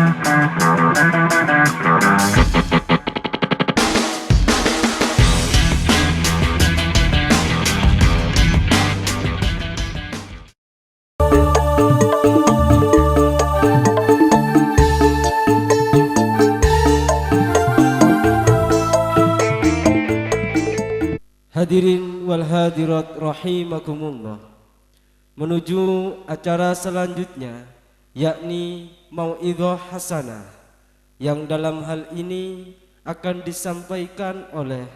Hadirin wal hadirat rahimakumullah. Menuju acara selanjutnya, yakni Mau'idhah Hasanah, yang dalam hal ini akan disampaikan oleh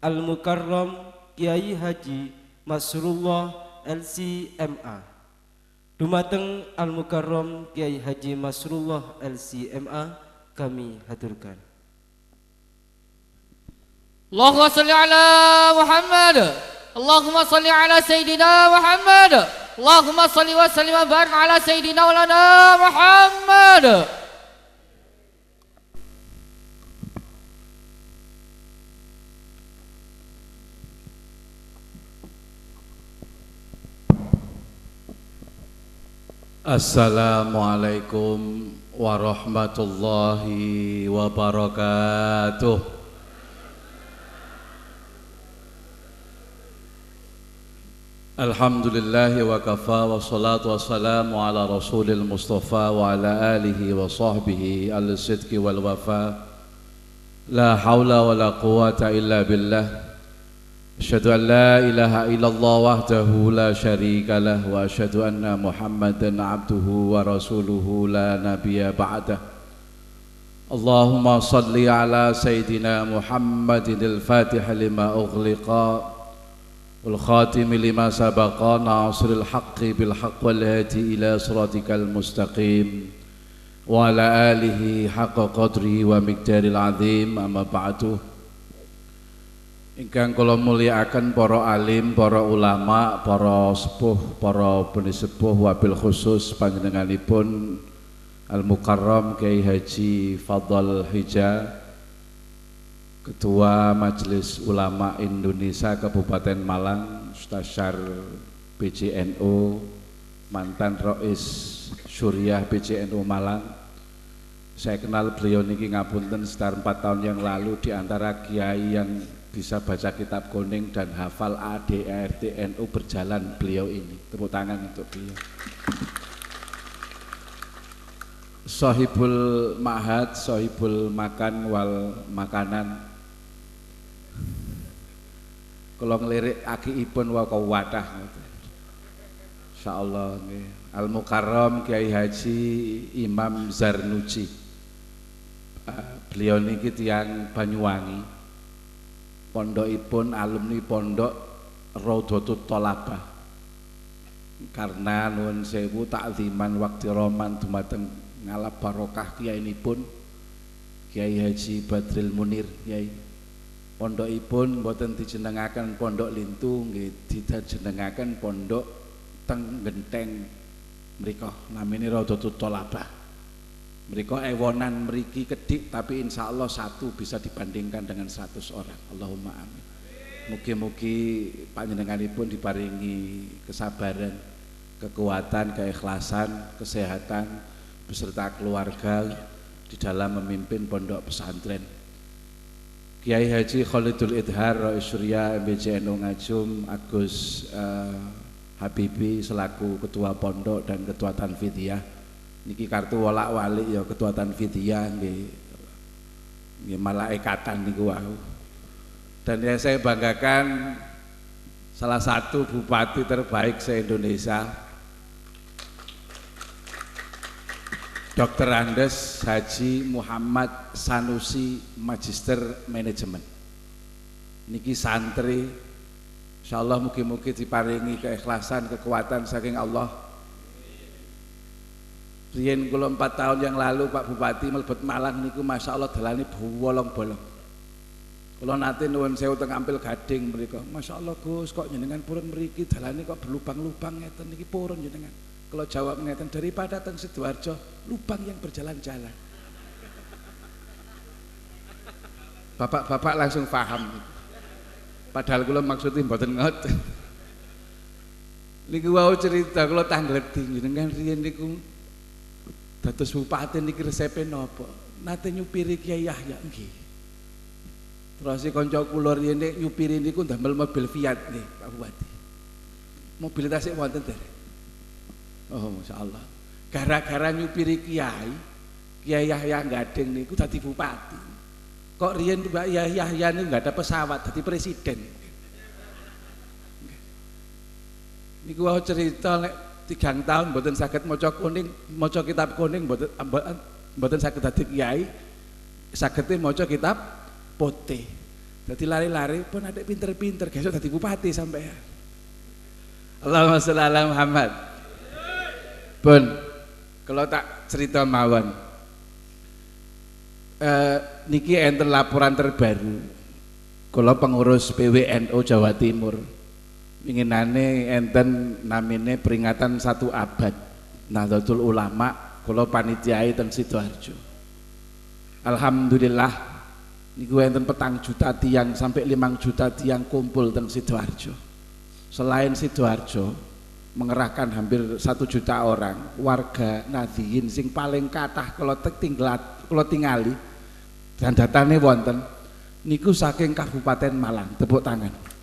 Al-Mukarram Kiai Haji Masrullah LC-MA. Dumateng Al-Mukarram Kiai Haji Masrullah LC-MA kami haturkan. Allahumma salli ala Muhammad. Allahumma salli ala Sayyidina Muhammad. Allahumma salli wa sallim wa barik ala Sayyidina Maulana Muhammad. Assalamualaikum warahmatullahi wabarakatuh. Alhamdulillahi wa kafa wa salatu wa salamu ala rasulil mustafa wa ala alihi wa sahbihi al-sidqi wal wafa. La hawla wa la quwata illa billah. Asyhadu an la ilaha illallah wahdahu la syarika lah wa asyhadu anna Muhammadan abduhu wa rasuluhu la nabiyya ba'dah. Allahumma salli ala Sayyidina Muhammadin al-Fatih lima ughliqa wal khatimi lima sabaqa nasiril haqqi bil haqq wal hadi ila siratikal mustaqim wa ala alihi haqqa qadrihi wa miqdaril azim. Amma ba'du. Ingkang kula mulyakaken para alim, para ulama, para sepuh, para penisepuh, wabil khusus panjenenganipun Al-Mukarram Kiai Haji Fadl Hija, Ketua Majelis Ulama Indonesia Kabupaten Malang, Mustasyar PCNU, mantan Rais Syuriah PCNU Malang. Saya kenal beliau niki ngapunten sekitar 4 tahun yang lalu, di antara kiai yang bisa baca kitab kuning dan hafal ADART NU berjalan beliau ini. Tepuk tangan untuk beliau. Sahibul Ma'had, sahibul makan wal makanan. Kalau ngelirik akiipun wa kawadah. Insyaallah nggih. Al-Mukarram Kiai Haji Imam Zarnuji. Beliau niki tiyang Banyuwangi. Pondokipun alumni pondok Raudhatut Thalabah. Karena nuwun sewu takziman waktu roman dumateng ngalap barokah kiyainipun Kiai Haji Badril Munir Kiai. Pondokipun mboten dijenengaken Pondok Lintu, nggih dijenengaken Pondok teng Genteng mriku namine Raudhatut Thalabah. Mriku ewonan mriki kedik tapi insyaallah satu bisa dibandingkan dengan 100 orang. Allahumma amin. Mugi-mugi panjenenganipun diparingi kesabaran, kekuatan, keikhlasan, kesehatan beserta keluarga di dalam memimpin pondok pesantren. Kiai Haji Khalidul Idhar Rais Syuriah MBCNU Ngajum Agus Habibi selaku ketua pondok dan ketua Tanfidiyah. Niki kartu wolak-walik ya ketua Tanfidiyah nggih malaikatan niku wau. Dan yang saya banggakan salah satu bupati terbaik se-Indonesia, Dr. Andes Haji Muhammad Sanusi Magister Manajemen. Niki santri, insyaallah mugi-mugi diparingi keikhlasan, kekuatan saking Allah. Riyen kula 4 tahun yang lalu Pak Bupati mlebet Malang niku masyaallah dalane bolong-bolong. Kula nate nuwun sewu teng Ampil Gading mriku. Masyaallah Gus, kok jenengan purun mriki dalane kok berlubang-lubang ngeten niki purun jenengan. Kalau jawab ngeten, daripada teng Sidoarjo lubang yang berjalan-jalan. Bapak-bapak langsung paham. Padahal kula maksudnya mboten ngoten. Niku wau cerita kula tangleti jenengan riyen niku dados bupati niki resepe napa? Nate nyupiri Kyai Yahya nggih. Terus kanca kula riyene nyupiri niku ndamel mobil Fiat nggih, Pak Bupati. Mobilitas sik wonten derek. Oh, masyaallah. Gara-gara nyupiri Kyai Yahya Gading niku dadi bupati. Kok riyen Mbak Yahya niku enggak ada pesawat dadi presiden. Niku wau cerita nek 3 tahun mboten saged maca kitab kuning mboten saged dadi kiai, sagete maca kitab putih. Dadi lari-lari pun adek pinter-pinter gesuk dadi bupati sampean. Allahumma sholli ala Muhammad. Pun kalau tak cerita mawon. Niki enten laporan terbaru. Kula pengurus PWNU Jawa Timur. Inginane enten namine peringatan 1 abad Nahdlatul Ulama, kula panitiai teng Sidoarjo. Alhamdulillah niku enten 4 juta tiang sampai 5 juta tiang kumpul teng Sidoarjo. Selain Sidoarjo mengerahkan hampir 1 juta orang warga Nadiyin sing paling kathah kula tingali dan datane wonten niku saking Kabupaten Malang. Tepuk tangan.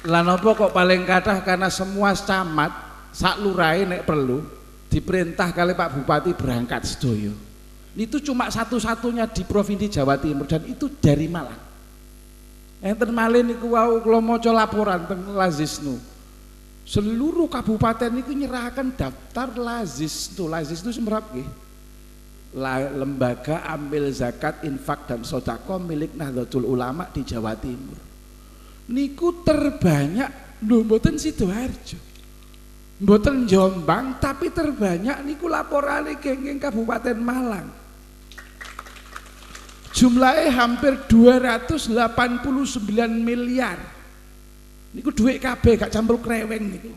Lah napa kok paling kathah? Karena semua camat sak lurahe nek perlu diperintah kali Pak Bupati berangkat sedoyo. Itu cuma satu-satunya di Provinsi Jawa Timur dan itu dari Malang. Enten malih niku wau kula maca laporan teng Lazisnu. Seluruh kabupaten niku nyerahaken daftar Lazisnu. Lazisnu semerap nggih. Lembaga ambil zakat, infak dan sedekah milik Nahdlatul Ulama di Jawa Timur. Niku terbanyak lho mboten Sidoarjo, mboten Jombang, tapi terbanyak niku laporane kenging Kabupaten Malang. Jumlahnya hampir 289 miliar. Niku duit kabeh gak campur kreweng niku.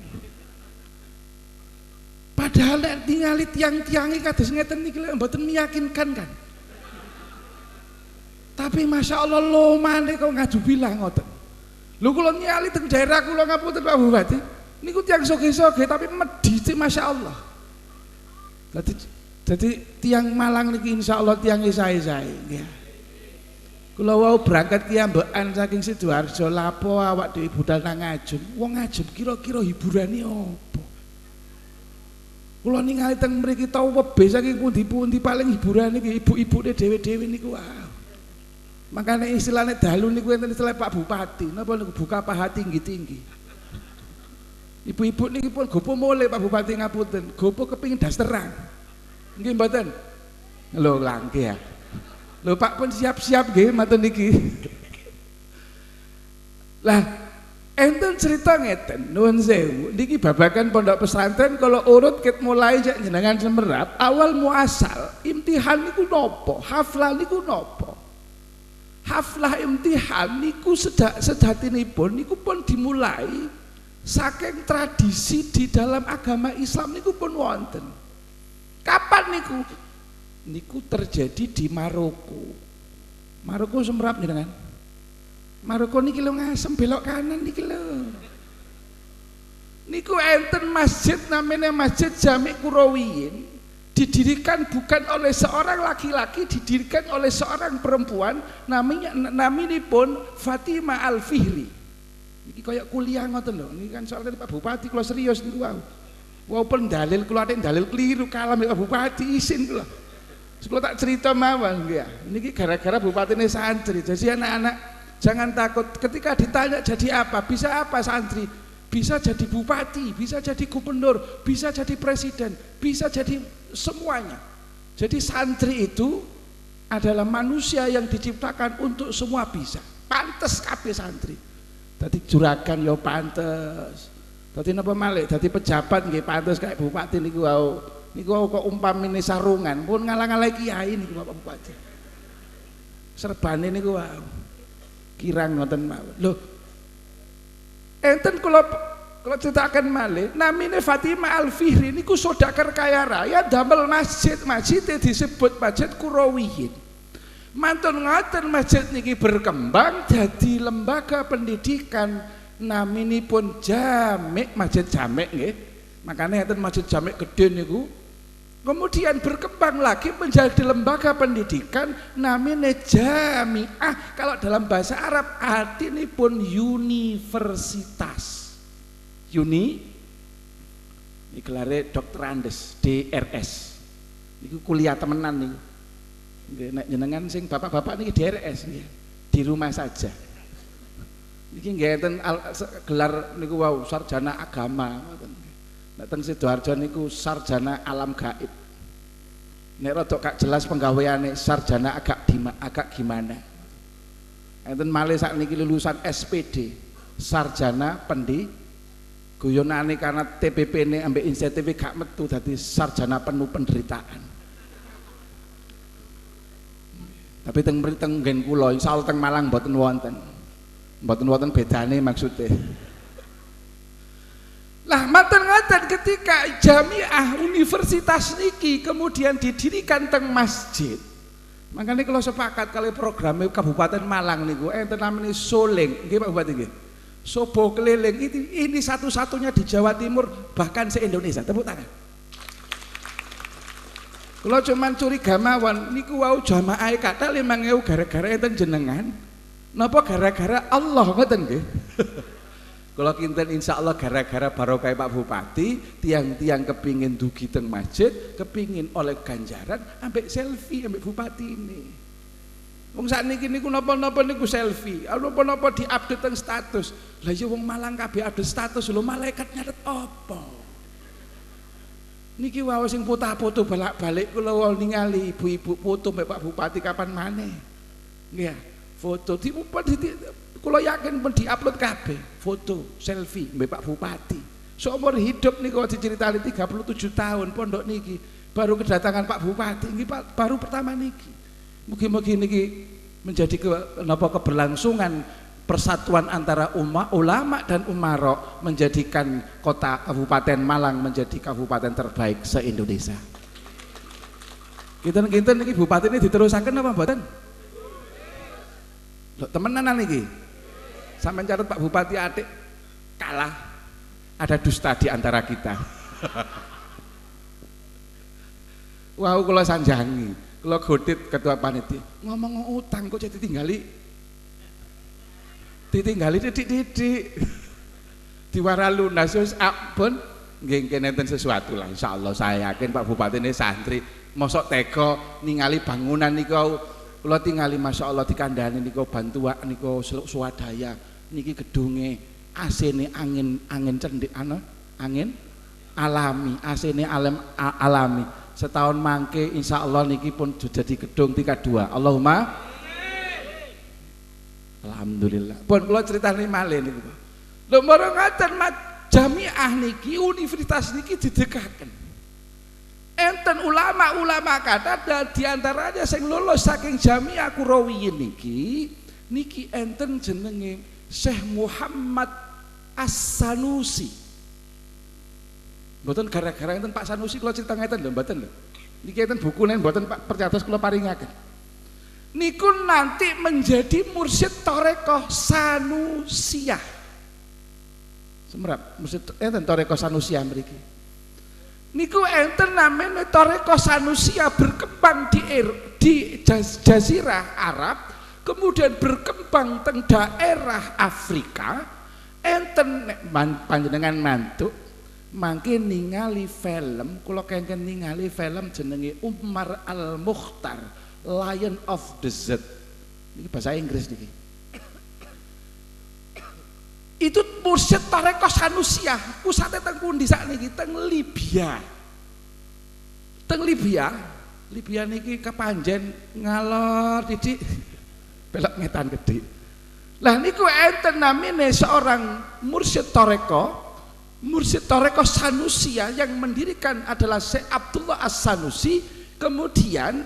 Padahal nek tingali tiang-tiange kados ngeten niki mboten meyakinkan kan. Tapi Masya Allah lomane kok ngaju bilang ngoten. Lho kula nyali teng daerah kula ngapunten Pak Bupati, niku tiang soge-soge tapi medhite Masya Allah. Jadi tiang Malang niki Insya Allah tiang sae-sae nggih. Kula wau berangkat kiambekan saking Sidoarjo lapo awak dhewe budal nang Ngajum. Wong Ngajum kira-kira hiburane apa? Kula ningali teng mriki tau webe saking pundi-pundi paling hiburane iki ibu-ibune dhewe-dhewe niku wow. Makanya istilahnya dalu niku enten istilah Pak Bupati, napa niku buka paha tinggi-tinggi. Ibu-ibu niki pun gopo mulih Pak Bupati ngapunten, gopo kepingin dasteran. Nggih mboten? Lho langke ya. Lho Pak pun siap-siap nggih maten niki. Lah enten cerita ngeten, nuwun sewu, niki babagan pondok pesantren kalau urut ket mulai jak jenengan semerap, awal muasal, imtihan niku nopo, haflah niku nopo. Haflah imtihan niku sedatinipun niku pun dimulai saking tradisi di dalam agama Islam niku pun wonten. Kapan niku? Niku terjadi di Maroko. Maroko semerap jenengan. Maroko niki lho ngasem belok kanan niki lho. Niku enten masjid namanya Masjid Jami' Kurowiyin. Didirikan bukan oleh seorang laki-laki, didirikan oleh seorang perempuan naminipun Fatimah Al-Fihri. Niki kayak kuliah ngoten lho. Niki kan soalnya Pak Bupati kula serius niku wau. Wau pendalil kula ate dalil keliru kalam Pak Bupati isin kula. Kula tak cerita mawon nggih ya. Niki gara-gara bupatine santri. Jadi anak-anak jangan takut ketika ditanya jadi apa? Bisa apa santri? Bisa jadi bupati, bisa jadi gubernur, bisa jadi presiden, bisa jadi semuanya. Jadi santri itu adalah manusia yang diciptakan untuk semua bisa. Pantes kabeh santri. Dadi juragan ya pantes. Dadi napa malih? Dadi pejabat nggih pantes kayak bupati niku wau. Niku kok umpamine sarungan pun ngalang-alang kiai niku Bapak Bupati. Serbane niku wau. Kirang ngoten mawon. Lho, enten kula ceritakan malih namine Fatimah Al-Fihri niku sedekah kaya raya damel masjid disebut Masjid Kurowiyin. Mantun ngoten masjid niki berkembang jadi lembaga pendidikan naminipun Jami', Masjid Jami' nggih. Makanya enten Masjid Jami' gedhe niku Kemudian berkembang lagi menjadi lembaga pendidikan namanya jamiah. Kalau dalam bahasa Arab artinya pun universitas. Ini gelarnya Dr. Andes, DRS. Ini kuliah temenan nih. Nek jenengan sing bapak-bapak niki DRS nggih. Di rumah saja. Niki nggih enten gelar niku wau sarjana agama ngoten. Nek teng Sidoarjo niku sarjana alam gaib. Nek rada gak jelas penggaweane sarjana agak gimana. Enten malih sakniki lulusan SPD, sarjana guyonane karena TPP-ne ambek insentif gak metu dadi sarjana penuh penderitaan. Tapi teng nggen kula insyaallah teng Malang mboten wonten. Mboten wonten bedane maksudnya. Lah maten-maten ketika jamiah universitas niki kemudian didirikan teng masjid. Makanya kalau sepakat kali programnya Kabupaten Malang niku enten namanya Soling, nggih Pak Bupati nggih. Sobo keliling ini satu-satunya di Jawa Timur bahkan se-Indonesia. Tepuk tangan. Kalau cuman curiga mawon niku wau jamaah kata 5.000 gara-gara enten jenengan. Napa gara-gara Allah ngoten nggih. Kalau kinten insyaallah gara-gara barokah Pak Bupati, tiang-tiang kepingin dugi teng masjid, kepingin oleh ganjaran ambek selfie ambek bupati ini. Wong sakniki niku napa-napa niku selfie, napa-napa diupdate teng status. Lah ya wong Malang kabeh update status lho, malaikat nyatet apa? Niki wae sing foto-foto balak-balik kula ningali ibu-ibu foto mbek Pak Bupati kapan maneh. Nggih, foto kula yakin pun diupload kabeh, foto selfie mbek Pak Bupati. Seumur hidup niku diceritani 37 tahun pondok niki baru kedatangan Pak Bupati niki baru pertama niki. Mugi-mugi niki menjadi keberlangsungan persatuan antara ulama dan umaro menjadikan kota Kabupaten Malang menjadi kabupaten terbaik se-Indonesia. Kinten-kinten niki bupati ini diterusaken apa mboten? Lho temenan niki. Sampai catat Pak Bupati atik kalah, ada dusta di antara kita. Wow, kalau sanjangi, kalau godit ketua panitia ngomong utang kok jadi ditinggali didik diwara lunas wis pun nggih enten sesuatu lah insyaallah. Saya yakin Pak Bupati ini santri mosok tega ningali bangunan niku kula tingali masyaallah dikandhani niku bantuan niku swadaya niki gedunge AC-ne angin cendik angin alami, AC-ne alami. Setahun mangke insyaallah niki pun jadi gedung tingkat 2. Allahumma alhamdulillah. Pun kula critani malih niku. Lho mara ngaten jamiah niki universitas niki didekaken. Enten ulama-ulama kata di antaranya sing lulus saking jamiah Kurawiyin niki enten jenenge Syekh Muhammad As-Sanusi. Mboten gara-gara enten Pak Sanusi kula crita ngeten lho mboten lho. Niki enten bukune mboten Pak percatos kula paringaken. Niku nanti menjadi mursyid Thariqah Sanusiyah. Semrap mursyid enten Thariqah Sanusiyah mriki. Niku enten namanya Thariqah Sanusiyah berkembang di Jazirah Arab, kemudian berkembang teng daerah Afrika. Enten panjenengan mantuk mangke ningali film, kula kengken ningali film jenenge Umar Al-Mukhtar, Lion of the Z. Ini bahasa Inggris niki. Itu mursyid Thariqah Sanusiyah, pusate teng pundi sakniki? Teng Libya. Teng Libya niki kepanjen ngalor didik belok ngetan gede. Lah niku enten namine seorang mursyid Thariqah Sanusiyah yang mendirikan adalah Syekh Abdullah As-Sanusi. Kemudian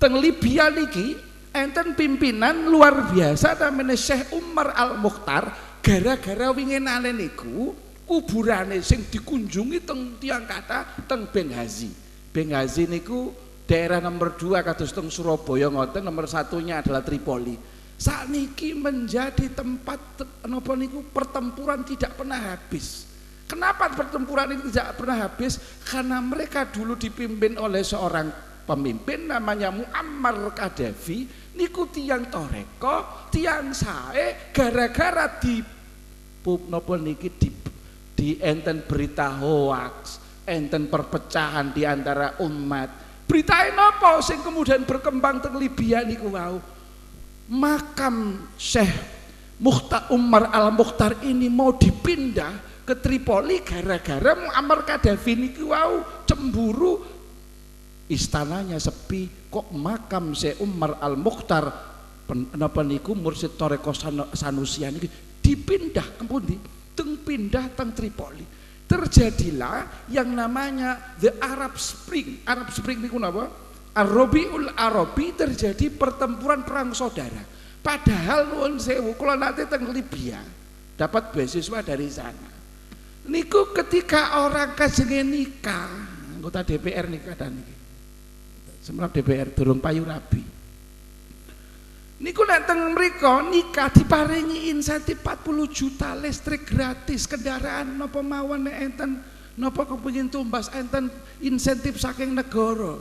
teng Libya niki enten pimpinan luar biasa namanya Syekh Umar Al-Mukhtar. Gara-gara winginane niku kuburane sing dikunjungi teng tiang kata teng Benghazi. Benghazi niku daerah nomor 2 kados teng Surabaya ngoten, nomor 1-nya adalah Tripoli. Sakniki menjadi tempat napa niku pertempuran tidak pernah habis. Kenapa pertempuran ini tidak pernah habis? Karena mereka dulu dipimpin oleh seorang pemimpin namanya Muammar Gaddafi. Niku tiang toreko, tiang sae, gara-gara di napa niki di enten berita hoax, enten perpecahan di antara umat. Berita napa sing kemudian berkembang teng Libya niku wau. Makam Syekh Umar Al-Mukhtar ini mau dipindah ke Tripoli gara-gara Muammar Gaddafi niku wau cemburu. Istananya sepi, kok makam Syekh Umar Al-Mukhtar napa niku mursyid Thariqah Sanusia niki dipindah ke pundi? Pindah teng Tripoli. Terjadilah yang namanya the Arab Spring. Arab Spring niku napa? Ar-Rabiul Arabi, terjadi pertempuran perang saudara. Padahal nuwun sewu kula nate teng Libya dapat beasiswa dari sana. Niku ketika orang kajenge nikah, anggota DPR nikah dan niki. Semrap DPR durung payu rabi. Niku nek teng mriko nikah diparingi insentif 40 juta, listrik gratis, kendaraan napa mawon nek enten napa kepengin tumbas enten insentif saking negara.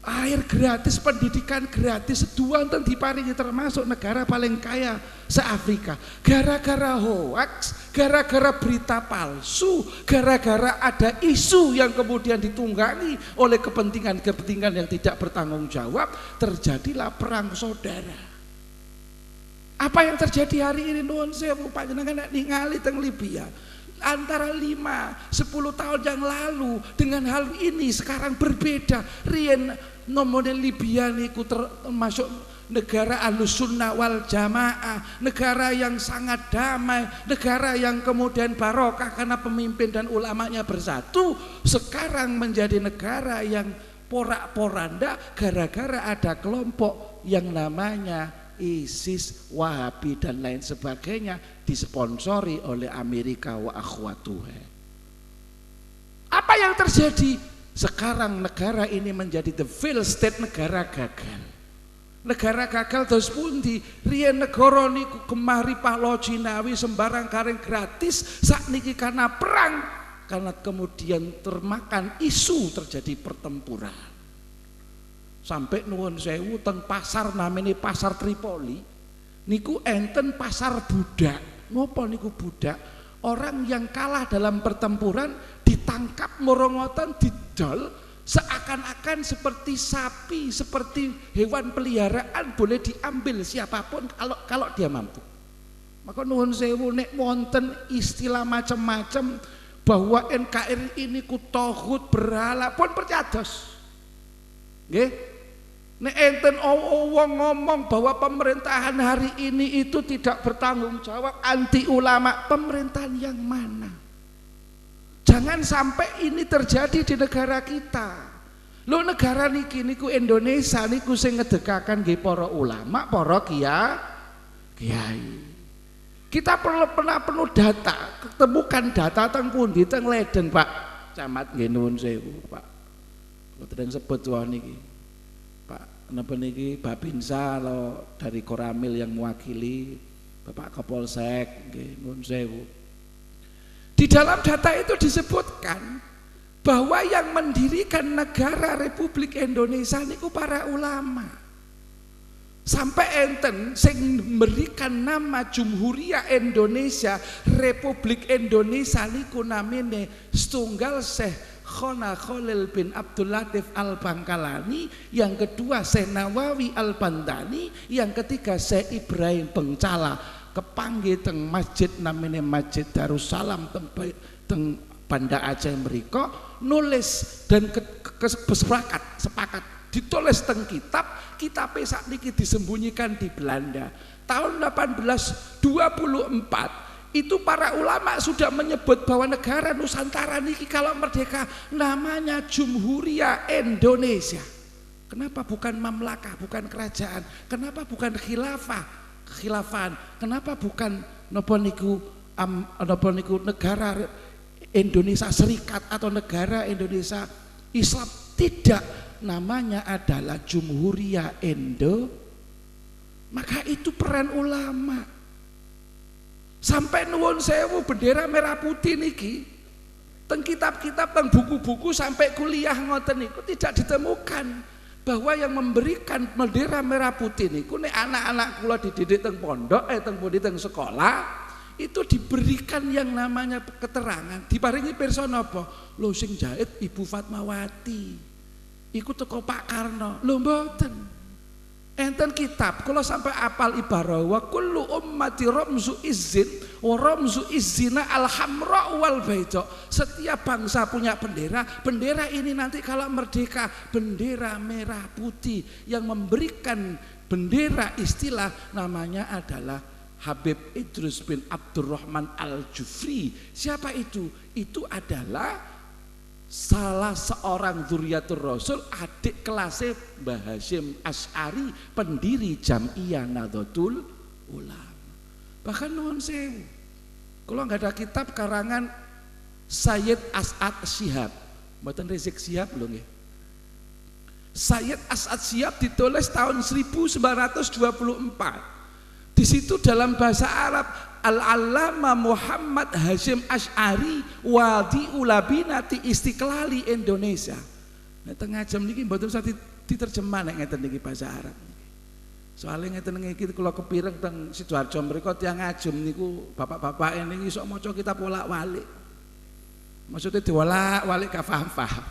Air gratis, pendidikan gratis, dua enten diparingi, termasuk negara paling kaya se-Afrika. Gara-gara hoax, gara-gara berita palsu, gara-gara ada isu yang kemudian ditunggangi oleh kepentingan-kepentingan yang tidak bertanggung jawab, terjadilah perang saudara. Apa yang terjadi hari ini nuwun sewu panjenengan ningali teng Libya. Antara 5-10 tahun yang lalu dengan hal ini sekarang berbeda. Rien nomone Libya niku termasuk negara Ahlussunnah wal Jamaah, negara yang sangat damai, negara yang kemudian barokah karena pemimpin dan ulamanya bersatu. Sekarang menjadi negara yang porak-poranda gara-gara ada kelompok yang namanya ISIS, Wahabi dan lain sebagainya, disponsori oleh Amerika wa akhwatuha. Apa yang terjadi? Sekarang negara ini menjadi the failed state, negara gagal. Negara gagal terus pundi? Riyen negara niku kemari pahlo Cinawi sembarang kareng gratis, sakniki karena perang, karena kemudian termakan isu terjadi pertempuran. Sampai nuwun sewu teng pasar namanya pasar Tripoli niku enten pasar budak. Ngopo niku budak? Orang yang kalah dalam pertempuran ditangkap morongotan, didol seakan-akan seperti sapi, seperti hewan peliharaan, boleh diambil siapapun kalau dia mampu. Maka nuwun sewu nek wonten istilah macam-macam bahwa NKRI ini ku tauhid berhala pun percados. Nggih. Nek enten wong ngomong bahwa pemerintahan hari ini itu tidak bertanggung jawab, anti ulama, pemerintahan yang mana? Jangan sampai ini terjadi di negara kita. Lho negara niki niku Indonesia niku sing ngedekaken nggih para ulama, para kiai. Kita perlu data, ketemukan data teng pundi teng Leden, Pak Camat nggih nuwun sewu, Pak. Mboten sebut wae niki. Napa niki Babinsa lo dari Koramil yang mewakili Bapak Kapolsek nggih nuwun sewu. Di dalam data itu disebutkan bahwa yang mendirikan negara Republik Indonesia niku para ulama. Sampai enten sing memberikan nama Jumhuriyah Indonesia, Republik Indonesia niku namine setunggal Syekh Khona Khalil bin Abdul Latif Al-Bangkalani, yang kedua Syekh Nawawi Al-Bandani, yang ketiga Syekh Ibrahim Bengcala, kepanggih teng masjid namanya Masjid Darussalam teng Banda Aceh mriko, nulis dan sepakat ditulis teng kitab sakniki disembunyikan di Belanda. Tahun 1824 itu para ulama sudah menyebut bahwa negara Nusantara niki kalau merdeka namanya Jumhuriyah Indonesia. Kenapa bukan mamlakah, bukan kerajaan? Kenapa bukan khilafan? Kenapa bukan napa niku negara Indonesia Serikat atau negara Indonesia Islam? Tidak, namanya adalah Jumhuriyah Indo. Maka itu peran ulama. Sampai nuwun sewu bendera merah putih niki teng kitab-kitab, teng buku-buku sampai kuliah ngoten niku tidak ditemukan bahwa yang memberikan bendera merah putih niku nek anak-anak kula dididik teng pondok teng pundi teng sekolah itu diberikan yang namanya keterangan, diparingi pirsa napa? Lho sing jahit Ibu Fatmawati. Iku teko Pak Karno. Lho mboten. Enten kitab kula sampai apal ibarah wa kullu ummati ramzu izzin wa ramzu izzina al-hamra wal baydha. Setiap bangsa punya bendera. Bendera ini nanti kalau merdeka bendera merah putih. Yang memberikan bendera istilah namanya adalah Habib Idrus bin Abdurrahman Al-Jufri. Siapa itu? Itu adalah salah seorang dzurriyyatur Rasul, adik kelasnya Mbah Hasyim Asy'ari, pendiri Jam'iyah Nahdlatul Ulama. Bahkan nuwun sewu, kalau nggak ada kitab karangan Sayyid As'ad Syihab, mboten Rizik Syihab lho nggih. Sayyid As'ad Syihab ditulis tahun 1924. Di situ dalam bahasa Arab Al-Allama Muhammad Hasyim Asy'ari wadi ulabinati istiqlali Indonesia. Nek tengah jam niki mboten usah diterjemah nek ngeten niki bahasa Arab. Soalnya ngeten niki kula kepireng teng Sidoarjo mriku tiyang ngajum niku bapak-bapak niki iso maca kitab wolak-walik. Maksudnya diwolak-walik gak paham-paham.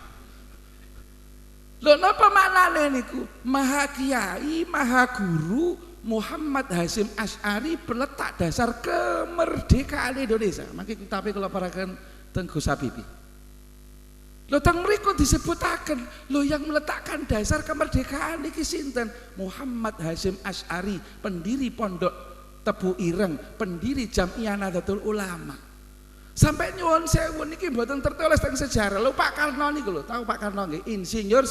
Lho napa maknane niku? Maha Kiai, Maha Guru Muhammad Hasyim Asy'ari peletak dasar kemerdekaan Indonesia. Mangke tapi kalau parakan teng Gus Habibi. Lho teng mriku disebutaken, lho yang meletakkan dasar kemerdekaan niki sinten? Muhammad Hasyim Asy'ari, pendiri Pondok Tebu Ireng, pendiri Jam'iyah Nahdlatul Ulama. Sampai nyuwun sewu niki mboten tertulis teng sejarah. Lho Pak Karno niku lho, tahu Pak Karno nggih? Insinyur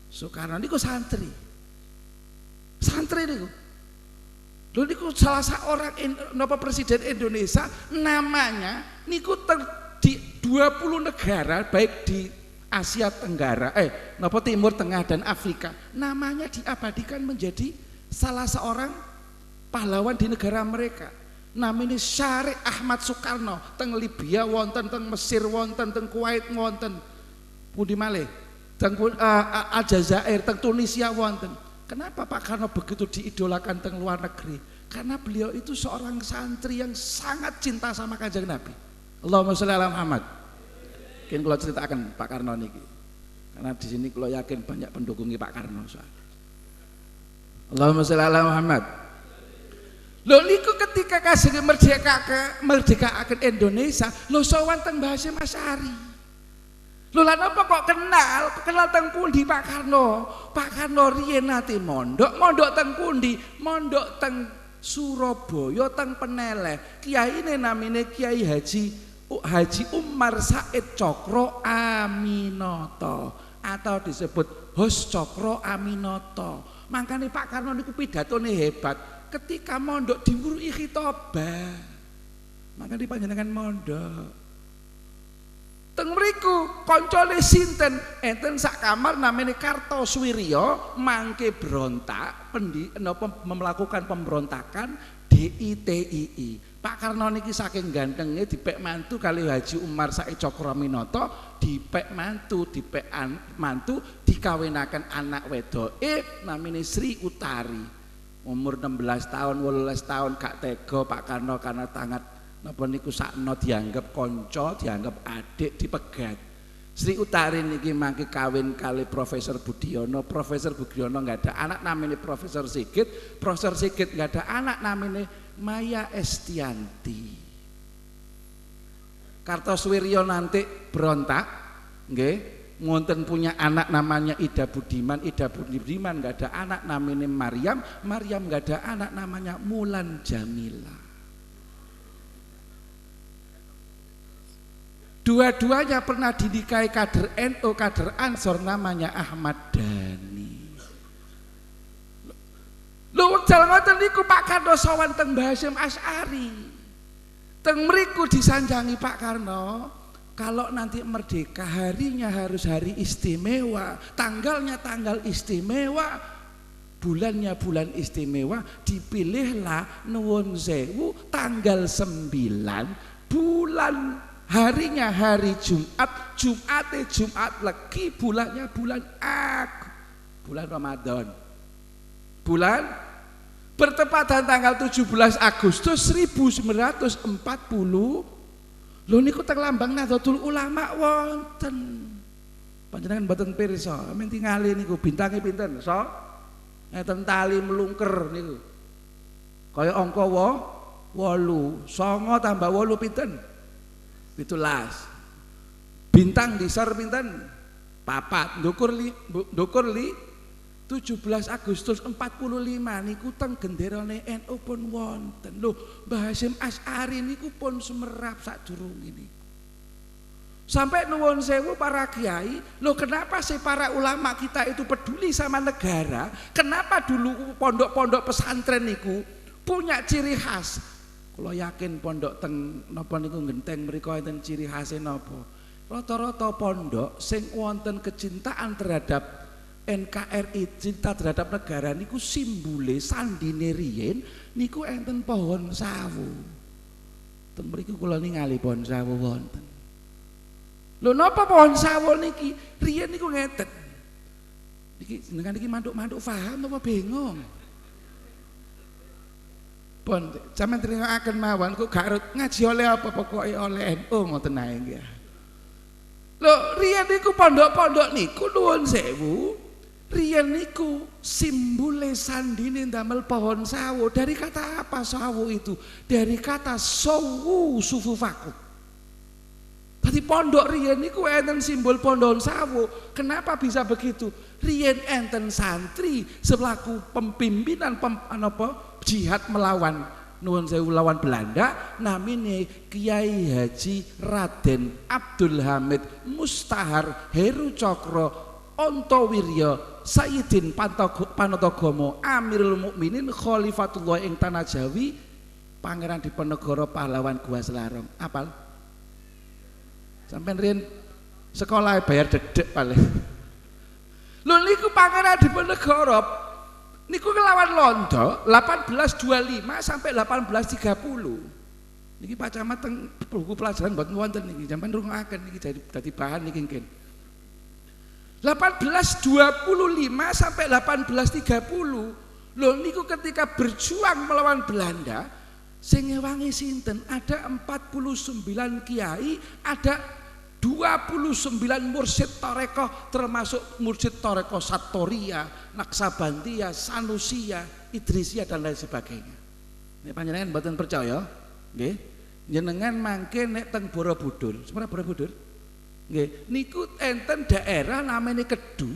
Soekarno niku santri. Santri niku. Lho niku salah seorang napa presiden Indonesia namanya niku di 20 negara baik di Asia Tenggara napa Timur Tengah dan Afrika namanya diabadikan menjadi salah seorang pahlawan di negara mereka. Namanya Syarif Ahmad Soekarno, teng Libya wonten, teng Mesir wonten, teng Kuwait wonten. Pundi malih? Teng Aljazair, teng Tunisia wonten. Kenapa Pak Karno begitu diidolakan teng luar negeri? Karena beliau itu seorang santri yang sangat cinta sama Kanjeng Nabi. Allahumma sholli ala Muhammad. Mungkin kalau ceritakan Pak Karno niki. Karena di sini kalau yakin banyak pendukungnya Pak Karno soalnya. Allahumma sholli ala Muhammad. Lho niku ketika kasih merdekakan Indonesia, lho sowan teng Mbah Hasyim Asy'ari. Lho lan apa kok kenal teng pundi Pak Karno? Pak Karno riyen nate mondok teng pundi? Mondok teng Surabaya teng Peneleh. Kiyaine namine Kiai Haji Umar Said Cokro Aminoto atau disebut Hos Cokro Aminoto. Makanya Pak Karno niku pidatone hebat. Ketika mondok diwuruhi khitobah. Makanya panjenengan mondok. Teng mriku koncone sinten enten sak kamar namanya Kartosuwiryo mangke berontak melakukan pemberontakan DITII. Pak Karno niki saking gantengnya dipek mantu kali Haji Umar Said Cokroaminoto dipek mantu dikawinaken anak wedoke namanya Sri Utari umur 16 tahun 18 tahun gak tega Pak Karno karena tangan napa niku sakno dianggap konco, dianggap adik, dipegat. Sri Utari niki mangke kawin kali Profesor Budiono. Profesor Budiono nggak ada anak namanya Profesor Sigit. Profesor Sigit nggak ada anak namanya Maya Estianti. Kartosuwiryo nanti berontak, nggih, ngonten punya anak namanya Ida Budiman nggak ada anak namanya Maryam nggak ada anak namanya Mulan Jamila. Dua-duanya pernah dinikahi kader NU, kader Ansor namanya Ahmad Dhani. Lho wekdal ngoten niku Pak Karno sowan teng Mbah Hasyim Asy'ari. Teng mriku disanjangi Pak Karno, kalau nanti merdeka harinya harus hari istimewa, tanggalnya tanggal istimewa. bulannya bulan istimewa, dipilihlah nuwun sewu tanggal 9 bulan, harinya hari Jumat, Jumat Legi, bulannya bulan bulan Ramadan. Bulan bertepatan tanggal 17 Agustus 1940. Lho niku teng lambang Nahdlatul Ulama wonten. Panjenengan mboten pirsa, men tingali niku bintange pinten? So, ngeten tali melungker niku. Kaya angka 8, 9 tambah 8 pinten? 17. Bintang disor pinten? 4. Ndukur li 17 Agustus 45 niku teng genderane NU pun wonten. Lho, Mbah Hasyim Asy'ari niku pun sumerap sadurunge niku. Sampai nuwun sewu para kiai, loh kenapa sih para ulama kita itu peduli sama negara? Kenapa dulu pondok-pondok pesantren niku punya ciri khas? Kalau yakin pondok teng napa niku genteng mriku enten ciri khasé napa? Rata-rata pondok sing wonten kecintaan terhadap NKRI, cinta terhadap negara niku simbole sandine riyen niku enten pohon sawu. Teng mriku kula ningali pohon sawu wonten. Lho napa pohon sawo niki riyen niku ngeten. Niki jenengan iki mantuk-mantuk paham apa bingung? Pon sampeyan tringokaken mawon kok gak ngaji oleh apa pokoke oleh NU ngoten ae nggih. Lho riyen niku pondok-pondok niku nuwun sewu, riyen niku simbole sandine ndamel pohon sawo. Dari kata apa sawo itu? Dari kata sawu sufufakum. Tadi pondok riyen niku enten simbol pohon sawo. Kenapa bisa begitu? Riyen enten santri selaku pemimpinan jihad melawan nuwun sewu lawan Belanda, namine Kiai Haji Raden Abdul Hamid Mustahar Heru Cokro Ontowiryo Sayyidin Panatagomo Amirul Mukminin Khalifatullah ing Tanah Jawi, Pangeran Diponegoro Pahlawan Gua Selarong. Apal? Sampai riyen sekolah bayar dedek paling. Lho niku Pangeran Diponegoro niku kelawan Londo 1825 sampai 1830. Niki Pak Camat teng buku pelajaran mboten wonten niki, sampeyan rungokaken niki dadi bahan niki nggih. 1825 sampai 1830. Lho niku ketika berjuang melawan Belanda, sing ngewangi sinten? Ada 49 kiai, ada 29 mursyid tarekoh, termasuk mursyid tarekoh Satoria, Naksabandia, Sanusia, Idrisia dan lain sebagainya. Nek panjenengan mboten percaya, nggih, jenengan mangke nek teng Borobudur, sebenarnya Borobudur, nggih, niku enten daerah namanya Kedu,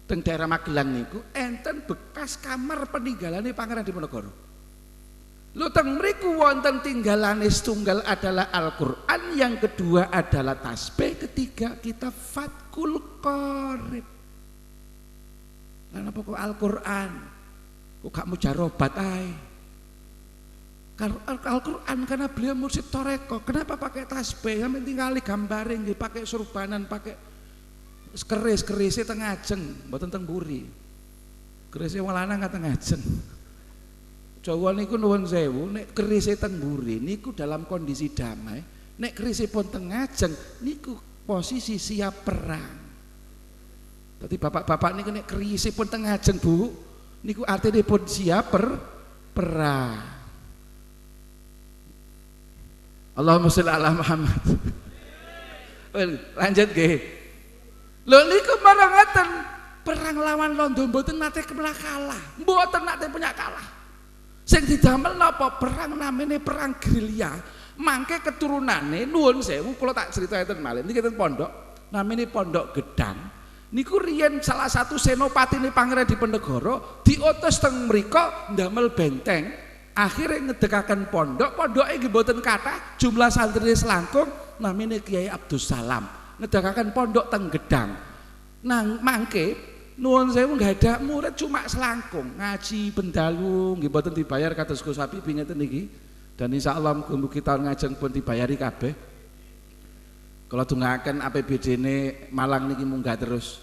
teng daerah Magelang niku enten bekas kamar peninggalane Pangeran Diponegoro. Lho teng mriku wonten tinggalane setunggal adalah Al-Qur'an, yang kedua adalah tasbih, ketiga kitab Fathul Qorib. Lah napa kok Al-Qur'an? Kok gak mujarobat ae? Al-Qur'an karena beliau mursyid toreko. Kenapa pakai tasbih? Sampe tinggali gambare nggih, pakai surbanan, pakai keris-kerise teng ajeng, mboten teng mburi. Kerise wong lanang teng ajeng. Jawa niku nuwun sewu, nek kerise teng mburi niku dalam kondisi damai, nek kerise pun teng ngajeng niku posisi siap perang. Dadi bapak-bapak niku nek kerise pun teng ngajeng Bu, niku artine pun siap perang. Allahumma sholli ala Muhammad. Lanjut nggih. Lho niku marang ngoten, perang lawan Londo mboten nate kalah, mboten nate punya kalah. Sing didamel napa? Perang namanya perang gerilya. Mangke keturunane nuwun sewu kula tak crita enten malih. Niki enten pondok namanya Pondok Gedang. Niku riyen salah satu senopatine Pangeran Diponegoro diutus teng mriko ndamel benteng. Akhire ngedekaken pondok, pondoke nggih mboten kathah, jumlah santrine selangkung, namanya Kiai Abdus Salam. Ngedekaken pondok teng Gedang. Nang mangke nuwun sewu nggak ada murid cuma selangkung, ngaji bendalu nggih mboten dibayar kados Gus Habib ngeten niki. Dan insyaallah mugi tahun ngajeng pun dibayari kabeh. Kalau dongaaken APBD-ne Malang niki munggah terus.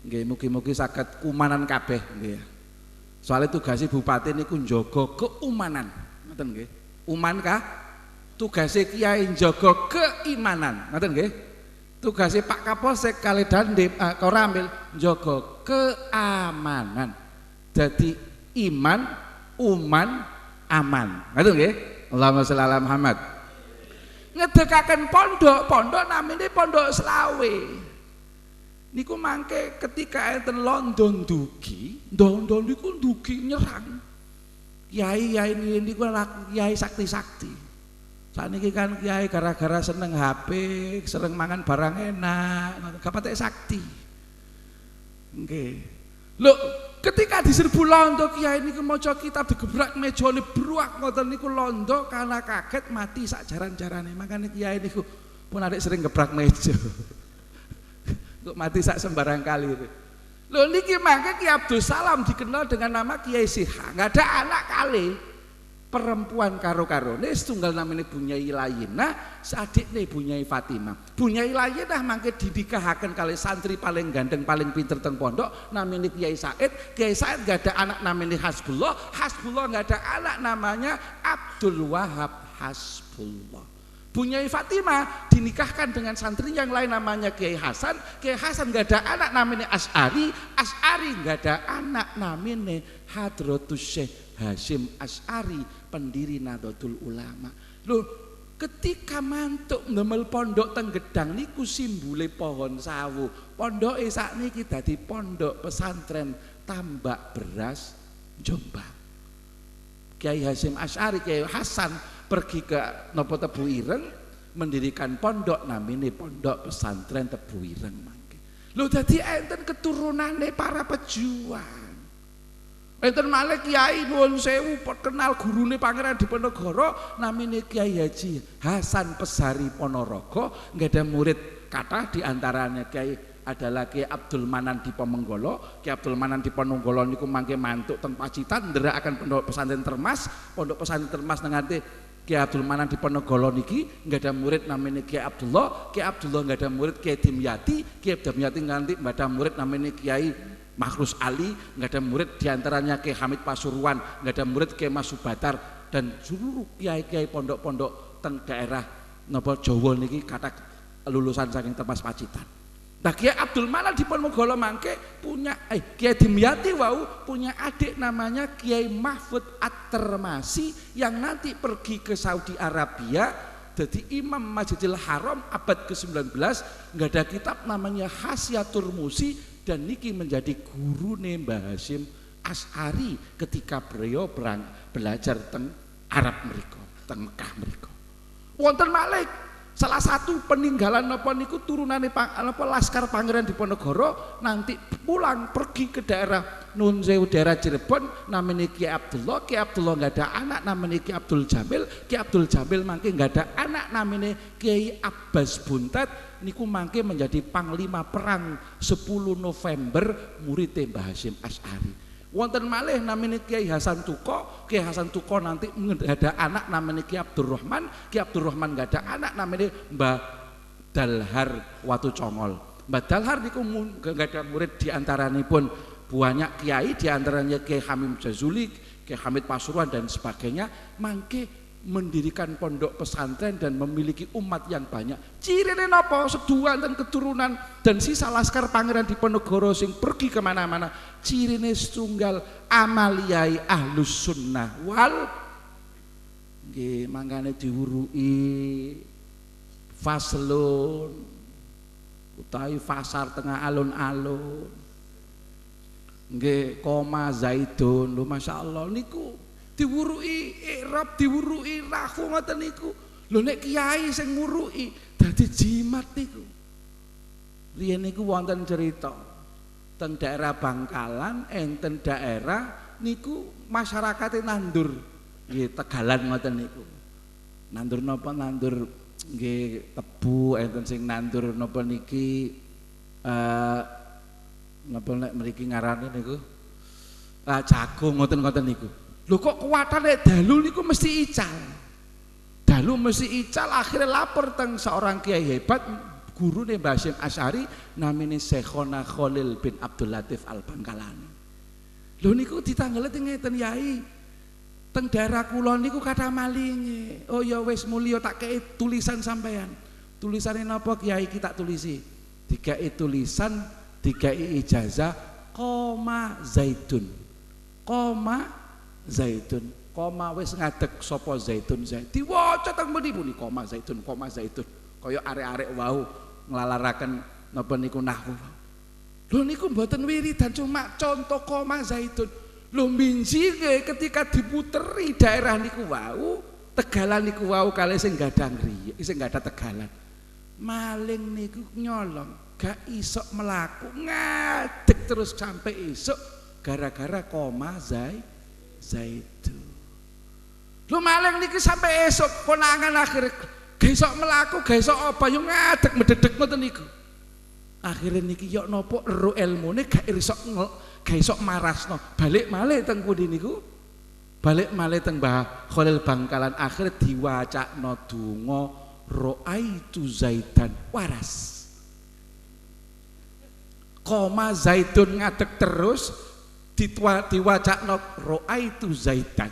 Nggih mugi-mugi saged kumanan kabeh nggih. Soalnya tugasnya bupati niku njaga keumanan. Ngoten nggih. Uman kah? Tugasnya kiai njaga keimanan. Ngoten nggih. Tugasnya Pak Kapolsek kali Dandim Koramil njaga keamanan. Jadi iman, uman, aman. Ngoten nggih. Allahumma sholli ala Muhammad. Ngedekaken pondok namanya pondok selawe. Niku mangke ketika enten London dugi niku dugi nyerang. Kiai niku kiai sakti-sakti. Saniki kan kiai gara-gara seneng HP, seneng mangan barang enak, gak sakti. Nggih. Lho, ketika diserbu londo kiai niku maca kitab digebrak mejane bruak ngoten niku londo karena kaget mati sak jaran-jarane. Makane kiai niku pun adik sering gebrak meja. Kok mati sak sembarang kali. Lho niki mangke Ki Abdul Salam dikenal dengan nama Kiai Siha. Enggak ada anak kali. Perempuan karo-karone setunggal namanya Bunyai Layinah, seadikne Bunyai Fatimah. Bunyai Layinah mangke didikahaken kali santri paling gandeng paling pinter teng pondok namanya Kiai Said. Kiai Said enggak ada anak namanya Hasbullah. Hasbullah enggak ada anak namanya Abdul Wahab Hasbullah. Bunyai Fatimah dinikahkan dengan santri yang lain namanya Kiai Hasan. Kiai Hasan nggak ada anak namanya Asy'ari. Asy'ari nggak ada anak namanya Hadratus Syekh Hasyim Asy'ari, pendiri Nahdlatul Ulama. Loh, ketika mantuk ndemel pondok teng Gedang niku simbole pohon sawu. Pondoke sakniki dadi pondok pesantren Tambak Beras Jombang. Kiai Hasyim Asy'ari, Kiai Hasan pergi ke nopo Tebu Ireng mendirikan pondok namanya Pondok Pesantren Tebu Ireng mangke. Lho dadi enten keturunane para pejuang. Enten malih Kiai nuwun sewu kenal gurune Pangeran Diponegoro namanya Kiai Haji Hasan Pesari Ponorogo, nggak ada murid kata diantaranya Kiai adalah Kiai Abdul Manan Diponegoro. Kiai Abdul Manan Diponegoro niku mangke mantuk teng Pacitan nderekaken Pondok Pesantren Termas. Pondok Pesantren Termas nangate Kiai Abdul Manan Diponegoro niki nggak ada murid namanya Kiai Abdullah. Kiai Abdullah nggak ada murid Kiai Dimyati. Kiai Dimyati nganti nggak ada murid namanya Kiai Makhrus Ali. Nggak ada murid diantaranya Kiai Hamid Pasuruan. Nggak ada murid Kiai Mas Subatar dan seluruh kiai-kiai pondok-pondok teng daerah napa Jawa niki kata lulusan saking Termas Pacitan. Nah Kiai Abdul Manan Diponegoro mangke punya Kiai Dimyati wau punya adik namanya Kiai Mahfud At-Termasi yang nanti pergi ke Saudi Arabia jadi Imam Masjidil Haram abad ke-19. Nggak ada kitab namanya Hasyatur Musi dan niki menjadi guru Mbah Hasyim Asy'ari ketika beliau belajar teng Arab mereka, teng Mekah mereka. Wonten malih salah satu peninggalan napa niku turunane napa Laskar Pangeran Diponegoro nanti pulang pergi ke daerah Nun Sewu daerah Cirebon namanya Kiai Abdullah. Kiai Abdullah nggak ada anak namanya Kiai Abdul Jamil. Kiai Abdul Jamil mangke nggak ada anak namanya Kiai Abbas Buntet niku mangke menjadi panglima perang 10 November murid Mbah Hasyim Asy'ari. Wonten malih namanya Kiai Hasan Tuko. Kiai Hasan Tuko nanti ada anak namanya Kiai Abdurrahman. Kiai Abdurrahman nggak ada anak namanya Mbah Dalhar Watu Congol. Mbah Dalhar niku nggak ada murid diantaranya pun banyak kiai diantaranya Kiai Hamim Jazuli, Kiai Hamid Pasuruan dan sebagainya. Mangke mendirikan pondok pesantren dan memiliki umat yang banyak. Cirine napa? Seduhan dan keturunan dan sisa Laskar Pangeran Diponegoro sing pergi kemana-mana. Cirine setunggal amaliyai Ahlus Sunnah wal nggih mangkane diwuruki faslun utawi fasar tengah alun-alun. Nggih koma zaidun. Lho masyaallah niku diwuruki i'rab diwuruki rafu ngoten niku. Lho nek kiai sing nguruki dadi jimat niku. Riyen niku wonten cerita teng daerah Bangkalan enten daerah niku masyarakate nandur nggih tegalan ngoten niku. Nandur napa nandur nggih tebu enten sing nandur napa niki napa nek mriki ngarane niku jagung ngoten-ngoten niku. Lho kok kuwatane dalu niku mesti ical. Dalu mesti ical akhirnya lapor teng seorang kiai hebat gurune Mbah Hasyim Asy'ari namine Syekhona Khalil bin Abdul Latif Al-Bangkalani. Lho niku ditanggelet ngeten Yai. Teng daerah kula niku kathah malinge. Oh ya wis mulya tak kei tulisan sampean. Tulisane napa Kiai ki tak tulisi. Dikei tulisan, dikei ijazah koma zaitun. Koma zaitun. Koma wis ngadeg sapa zaitun zaitun. Diwaca teng muni koma zaitun, koma zaitun. Kaya arek-arek wau nglalaraken napa niku nahwu. Lho niku mboten wiridan cuma contoh koma zaitun. Lho binji ketika diputeri daerah niku wau, Tegalan niku wau kalih sing gadang riya, sing gadah Tegalan. Maling niku nyolong, gak iso melaku, ngadeg terus sampai esuk gara-gara koma zaitun. Lho maling niki sampai esuk konangan akhir gak iso melaku, gak iso apa yo ngadeg mededeg ngoten niku. Akhirnya niki yok nopo ero ilmune gak iso marasno. Balik malih teng pundi niku? Balik malih teng Mbah Khalil Bangkalan akhir diwacakno donga Ro'aitu Zaidan waras. Koma zaitun ngadeg terus diwacakno Ro'aitu Zaidan.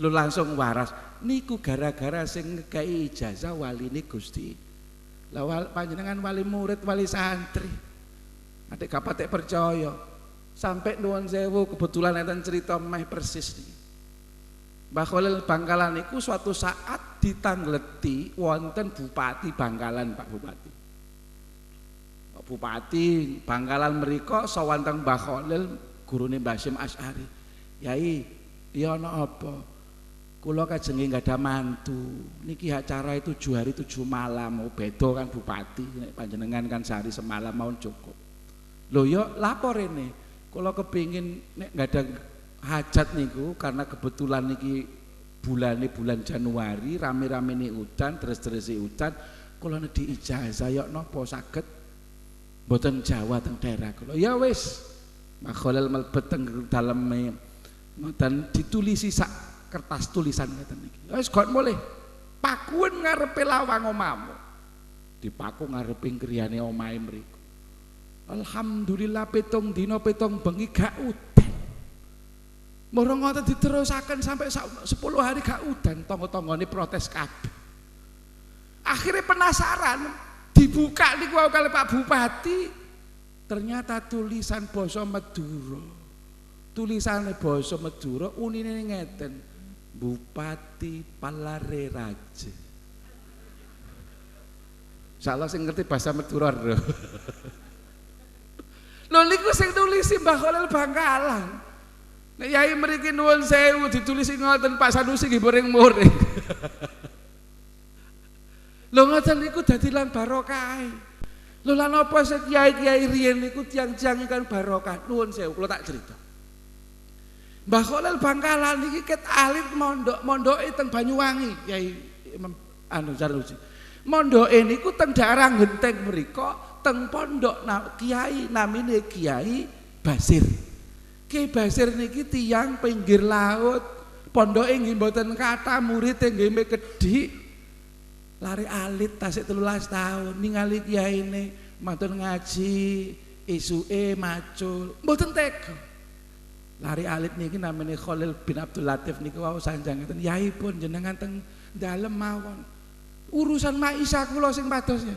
Lu langsung waras. Niku gara-gara sing ngekei ijazah waline Gusti. Lah panjenengan wali murid, wali santri. Adik kapatek percaya. Sampai nuwun sewu kebetulan enten cerita meh persis niki. Mbah Khalil Bangkalan niku suatu saat ditanggleti wonten Bupati Bangkalan, Pak Bupati. Pak Bupati Bangkalan mriko sowan teng Mbah Khalil gurune Mbah Hasyim Asy'ari. Yai, ya ana apa? Kula kajenge nggak ada mantu. Niki acara itu 7 hari 7 malam. Mau bedo kan bupati, nek panjenengan kan sehari semalam mau cukup. Lho yo lapor ini. Kula kepingin nek nggak ada hajat niku karena kebetulan niki bulan Januari rame-rame nih udan, terus udan. Kula nedhi ijazah yo napa saged mboten Jawa teng daerah kula. Ya wis. Mbah Khalil mlebet teng daleme ngoten ditulisi sak kertas tulisan ngeten niki. Wis gon mulih. Pakuen ngarepe lawang omamu. Dipaku ngarepe griyane omahe mriku. Alhamdulillah petong dina petong bengi gak udan. Moro ngoten diterusaken sampai 10 hari gak udan, tangga-tanggane protes kabeh. Akhirnya penasaran, dibuka niku kali Pak Bupati. Ternyata tulisan basa Madura. Tulisane basa Madura unine ngeten. Bupati Palare Raja. Salah sing ngerti bahasa Madura lho. Lho niku sing tulisi Mbah Khalil Bangkalan. Nek yai mriki nuwun sewu ditulisi ngoten Pak Sanusi nggih muring-muring. Lho ngoten niku dadi lan barokah. Lho lan apa sing kiai-kiai riyen niku tiang-tiang ikan barokah. Nuwun sewu kula tak cerita. Mbah Khalil Bangkalan niki ket alit mondoke teng Banyuwangi, Kyai Sanusi. Mondoke niku teng daerah Genteng mriku, teng pondok Kiai namine Kiai Basir. Kiai Basir niki tiyang pinggir laut, pondoke nggih mboten kathah, muridé nggih mek kedhik. Lari alit tasik 13 tahun ningali kiyaine matur ngaji, isuke macul, mboten tega. Lari alit niki namanya Khalil bin Abdul Latif niku wau sanjang ngeten. Yai pun jenengan teng dalem mawon. Urusan maisha kula sing padosnya.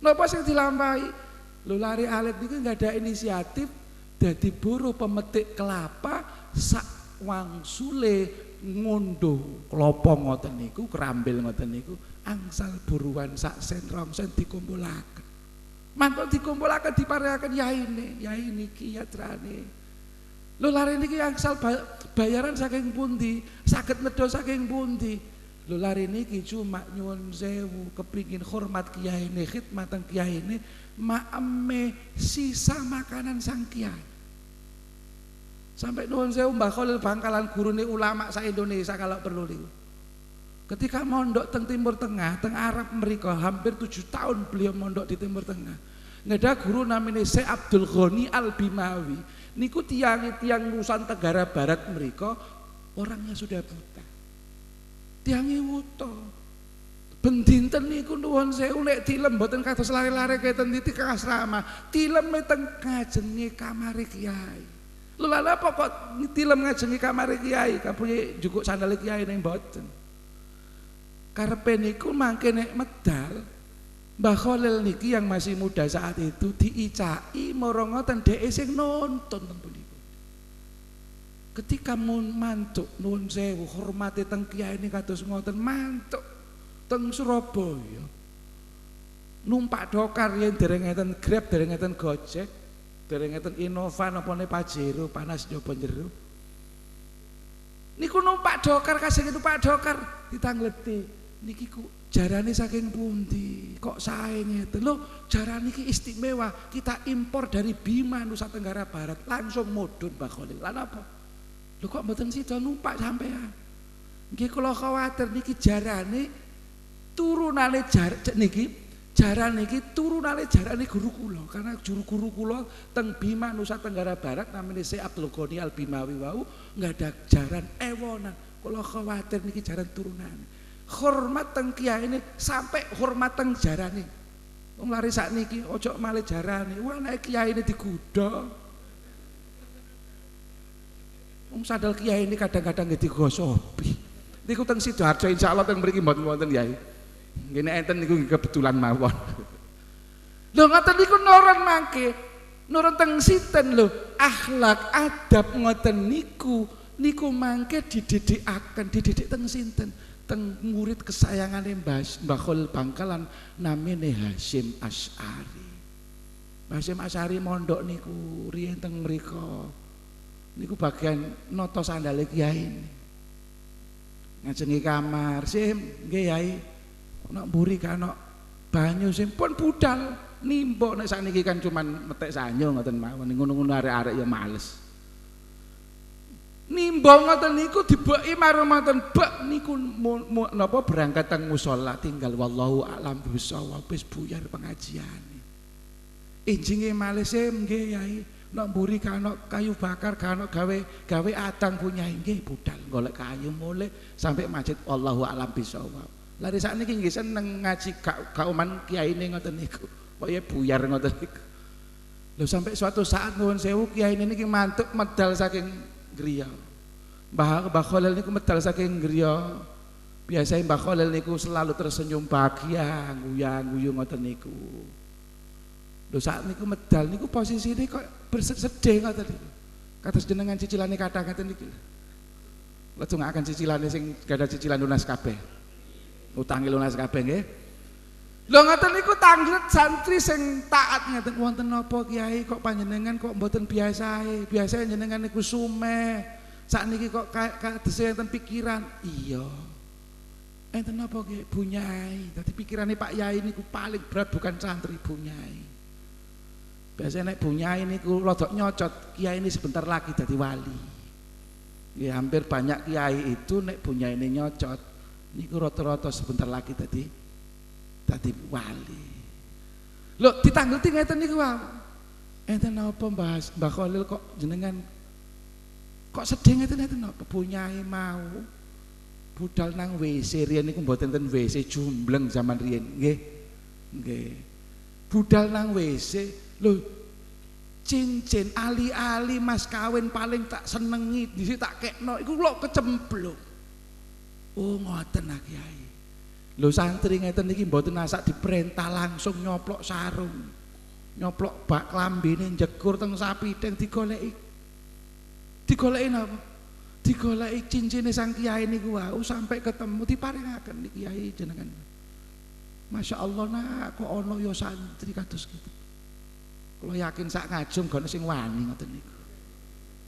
Napa sing dilampahi? Lho lari alit niku enggak ada inisiatif dadi buruh pemetik kelapa sak wangsule ngondo klopo ngoten niku, kerambil ngoten niku angsal buruan sak sen rong sen dikumpulaken. Mantuk dikumpulaken diparingaken yai niki yatrane. Lho lari niki angsal bayaran saking pundi, saged nedha saking pundi. Lho lari niki cuma nyuwun sewu kepingin hormat kiyaine, khidmat teng kiyaine, maeme sisa makanan sang kiai. Sampai nyuwun sewu Mbah Khalil Bangkalan gurune ulama sak Indonesia kalau perlu niku. Ketika mondok teng Timur Tengah, teng Arab mriku hampir 7 tahun beliau mondok di Timur Tengah. Ngeda guru namanya Syekh Abdul Ghani Al-Bimawi. Niku tiang Nusantara Tenggara Barat mereka orangnya sudah buta. Tiange wuta. Bendinten niku nuwun sewu nek tilem mboten kados lare-lare keten titik asrama. Tilem teng kajenge kamare kiai. Lho lha apa kok tilem ngajengi kamare kiai, kapuye njukuk sandale kiai ning mboten. Karepe niku mangke nek medal Mbah Khalil niki yang masih muda saat itu diicai mara ngoten dhek sing nonton ten punika. Ketika mantuk nuwun sewu hormate teng kiai ini kados ngoten mantuk teng Surabaya. Numpak dokar yen dereng ngeten Grab, dereng ngeten Gojek, dereng ngeten Innova napane Pajero panas nyoba njero. Niku numpak dokar kasih numpak dokar ditangleti. Niki ku jarane saking pundi? Kok sae ngeten? Lho, jarane iki istimewa. Kita impor dari Bima Nusa Tenggara Barat langsung mudhun Mbah Khalil. Lan apa? Lho kok mboten sida numpak sampean? Nggih kula kuwatir niki jarane turunane jarane iki turunane jarane guru kula. Karena guru kula teng Bima Nusa Tenggara Barat namanya Syekh Abdul Ghani Al Bimawi wau ada jaran ewonan. Kula kuwatir niki jaran turunane. Hormat teng kiai ini sampai hormat teng jarane. Wong lari sakniki ojo malih jarane. Wah nek kiai ini digodha. Wong sandal kiai ini kadang-kadang nggih digosopi. Niku teng Sidoarjo insyaallah teng mriki mboten wonten Yai. Nggih nek enten niku kebetulan mawon. Lho ngoten niku nurun mangke. Nurun teng sinten lho, akhlak adab ngoten niku mangke dididik teng sinten? Teng murid kesayangane Mbah Khalil Bangkalan namine Hasyim Asy'ari. Hasyim Asy'ari mondok niku riyen teng mriko. Niku bagian noto sandale kiai. Ngajengi kamar, Sim, nggih Yai. Nek mburi kana banyu Sim pun budal nimbo nek sakniki kan cuman metek sanyo ngoten mawon. Ngono-ngono arek-arek ya males. Nimbo ngoten niku dibeki marang ngoten bak niku napa berangkat teng musala tinggal wallahu a'lam bishawab wis buyar pengajiane. Injinge malih Sim nggih Yai. Nek mburi kana kayu bakar kana gawe atang punya nggih budal golek kayu mulih sampai masjid wallahu a'lam bishawab. Lare sakniki nggih seneng ngaji kauman kiyaine ngoten niku. Pokoke buyar ngoten niku. Lho sampai suatu saat nuwun sewu kiyaine niki mantuk medal saking griya. Mbah Khalil niku medal saking griya. Biasane Mbah Khalil niku selalu tersenyum bahagia, guyu ngoten niku. Lho saat niku medal niku posisine kok bersedih ngoten niku. Kados jenengan cicilane kathah ngoten niki. Lajeng akan cicilane sing gadah cicilan lunas kabeh. Utangi lunas kabeh nggih. Lho ngoten niku tanglet santri sing taat ngeten wonten napa Kiai kok panjenengan kok mboten biasae. Biasane jenengan niku sumeh. Sakniki kok kados enten pikiran. Iya. Enten napa Kiai? Bunyai. Dadi pikirane Pak Yai niku paling berat bukan santri bunyai. Biasanya nek bunyai niku rada nyocot, kiai ini sebentar lagi dadi wali. Ya hampir banyak kiai itu nek bunyai ini nyocot, niku rata-rata sebentar lagi dadi wali. Lho ditanggeti ngeten niku wae. Enten napa Mbah Khalil kok jenengan kok sedih ngeten napa bunyai mau budal nang WC riyen niku mboten enten WC jumbleng zaman riyen nggih. Nggih. Budal nang WC. Loh, cincin ali-ali mas kawin paling tak senengi disi tak kekno iku lho kecemplung. Oh ngoten ah Kiai. Lho santri ngeten iki mboten asak diperintah langsung nyoplok sarung. Nyoplok bak klambine njegur teng sapithing digoleki. Digoleki napa? Digoleki cincine sang Kiai niku wae sampai ketemu diparingaken niki Kiai jenengan. Masya Allah nak kok ono ya santri kados gitu. Kalau yakin sak ngajum gono sing wani ngoten niku.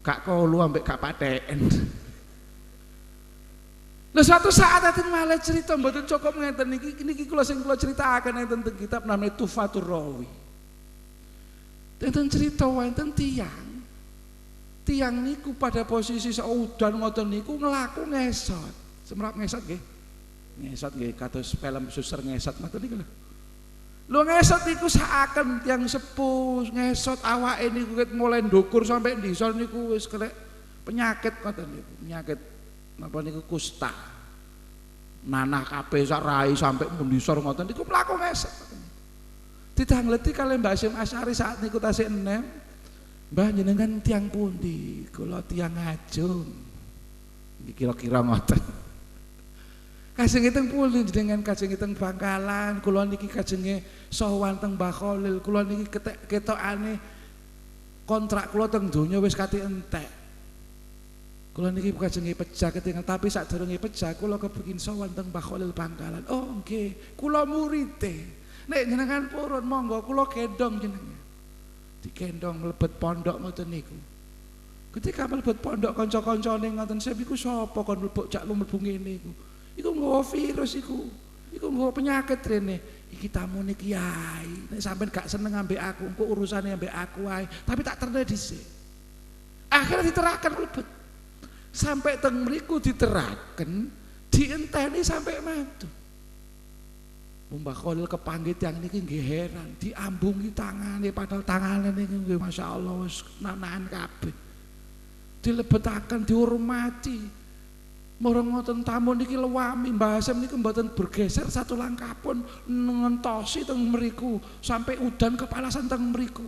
Gak kolu ambek gak patheken. Lha suatu saat aten malah cerita mboten cukup ngeten niki kula sing kula critakaken enten teng kitab namanya Tuhfatur Rawi. Enten cerita wonten tiang niku pada posisi saudan ngoten niku nglaku ngesot. Semrap ngesot nggih. Ngesot nggih kados film suster ngesot ngoten niku lho. Lho ngesot niku saaken tiyang sepuh ngesot awake niku ket mulai ndukur sampai ndisor niku wis kelek penyakit ngoten niku. Penyakit napa niku kusta. Nanah kabeh sak rai sampai ndisor ngoten niku mlaku ngesot. Ditangleti kalih Mbah Hasyim Asy'ari saat niku tasih enem. Mbah jenengan tiang pundi? Kula tiang Ngajum. Iki kira-kira ngoten. Kajeng teng pundi jenengan kajeng teng Bangkalan, kula niki kajenge sowan teng Mbah Khalil, kula niki ketokane kontrak kula teng donya wis kate entek. Kula niki kajenge pejah ketingal tapi sadurunge pejah kula kepengin sowan teng Mbah Khalil Bangkalan. Oh nggih, kula murite. Nek jenengan purun monggo kula gendong jenengan. Digendong mlebet pondok ngoten niku. Ketika mlebet pondok kanca-kancane ngoten Syekh iku sapa kon mlebu cak mlebu ngene iku. Iku nggawa virus iku. Iku nggawa penyakit rene. Iki tamune kiai. Nek sampean gak seneng ambek aku, engko urusane ambek aku wae. Tapi tak terne dhisik. Akhirnya diteraken mlebet. Sampai teng mriku diteraken, dienteni sampai mantu. Mbah Khalil kepanggih tiyang niki nggih heran, diambungi tangane padahal tangane niki nggih masyaallah wis nanan kabeh. Dilebetaken dihormati. Marang ngoten tamu niki lewami Mbah Hasyim niki mboten bergeser satu langkah pun ngentosi teng mriku sampai udan kepalasan teng mriku.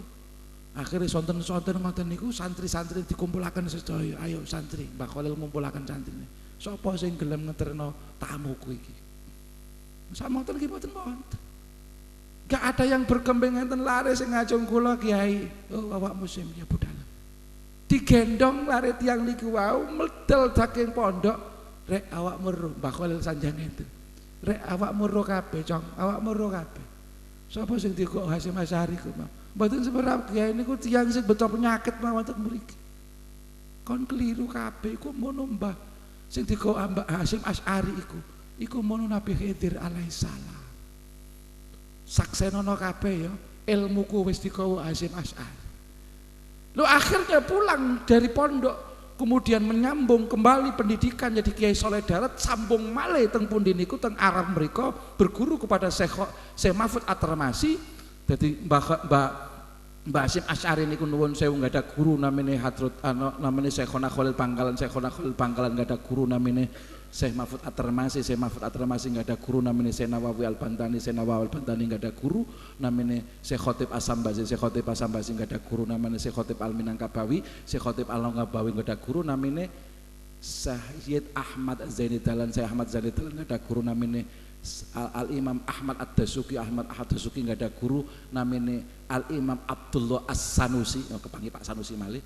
Akhirnya sonten-sonten ngoten niku santri-santri dikumpulaken sedaya. Ayo santri, Mbah Khalil ngumpulaken santrine. Sapa sing gelem ngeterno tamuku iki? Samonten iki mboten wonten. Gak ada yang berkembang enten lare sing ngajeng kula Kiai. Oh awak musim ya budal. Digendong lare tiyang niku wau medal saking pondok. Rek awak meruh Mbah Khalil sanjang enten. Rek awak meruh kabeh, Cong. Awak meruh kabeh. Sapa sing dikok Hasyim Asy'ari ku, Mang? Mboten seberapa Kiai niku tiyang sing beto penyakit mawon teng mriki. Kon keliru kabeh iku mono Mbah sing dikok Mbah Hasyim Asy'ari iku mono Nabi Khidir alaihissalam. Saksenono kabeh ya, ilmuku wis dikowo Hasyim Asy'ari. Lo akhirnya pulang dari pondok, kemudian menyambung kembali pendidikan jadi Kiai Soleh Darat, sambung malih teng pundi niku teng Arab mriku berguru kepada Syekh Mahfud At-Tarmasi. Jadi Mbah Hasyim Asy'ari niku nuwun sewu enggak ada guru namine Hadrat namine Syekhona Khalil Bangkalan, Syekhona Khalil Bangkalan enggak ada guru namine Syekh Mahfud At-Tarmasi, Syekh Mahfud At-Tarmasi enggak ada guru namine Syekh Nawawi Al-Bantani, Syekh Nawawi Al-Bantani enggak ada guru namine Syekh Khotib As-Sambasi, Syekh Khotib As-Sambasi enggak ada guru namine Syekh Khotib Al-Minangkabawi, Syekh Khotib Al-Ngabawi enggak ada guru namine Sayyid Ahmad Zaini Dahlan, Syekh Ahmad Zaini Dahlan enggak ada guru namine Al-Imam Ahmad Ad-Dasuki, Ahmad Ad-Dasuki enggak ada guru namine Al-Imam Abdullah As-Sanusi, oh kepanggih Pak Sanusi malih.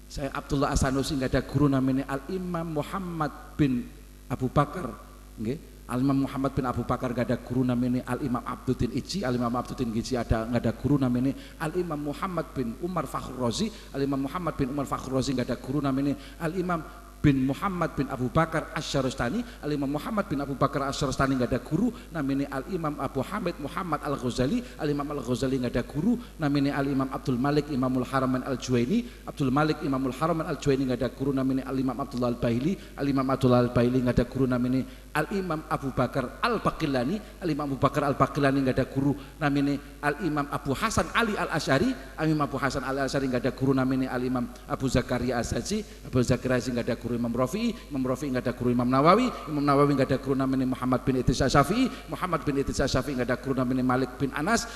Saya Abdullah As-Sanusi enggak ada guru namine Al-Imam Muhammad bin Abu Bakar, nggih. Al-Imam Muhammad bin Abu Bakar enggak ada guru namine Al-Imam Abduddin Ijzi, Al-Imam Abduddin Ijzi enggak ada guru namine Al-Imam Muhammad bin Umar Fakhrur Razi, Al-Imam Muhammad bin Umar Fakhrur Razi enggak ada guru namine Al-Imam bin Muhammad bin Abu Bakar Asy-Syarastani, Al-Imam Muhammad bin Abu Bakar Asy-Syarastani enggak ada guru namine Al-Imam Abu Hamid Muhammad Al-Ghazali, Al-Imam Al-Ghazali enggak ada guru namine Al-Imam Abdul Malik Imamul Haramain Al-Juwaini, Abdul Malik Imamul Haramain Al-Juwaini enggak ada guru namine Al-Imam Abdullah Al-Baili, Al-Imam Abdullah Al-Baili enggak ada guru namine Al-Imam Abu Bakar Al-Baqillani, Al-Imam Abu Bakar Al-Baqillani enggak ada guru namine Al-Imam Abu Hasan Ali Al-Asy'ari, Al-Imam Abu Hasan Al-Asy'ari enggak ada guru namine Al-Imam Abu Zakaria Az-Zazi, Abu Zakaria enggak ada guru Imam Rafi'i, Imam Rafi'i enggak ada guru Imam Nawawi, Imam Nawawi enggak ada guru namanya Muhammad bin Idris Asy-Syafi'i, Muhammad bin Idris Asy-Syafi'i enggak ada guru namanya Malik bin Anas,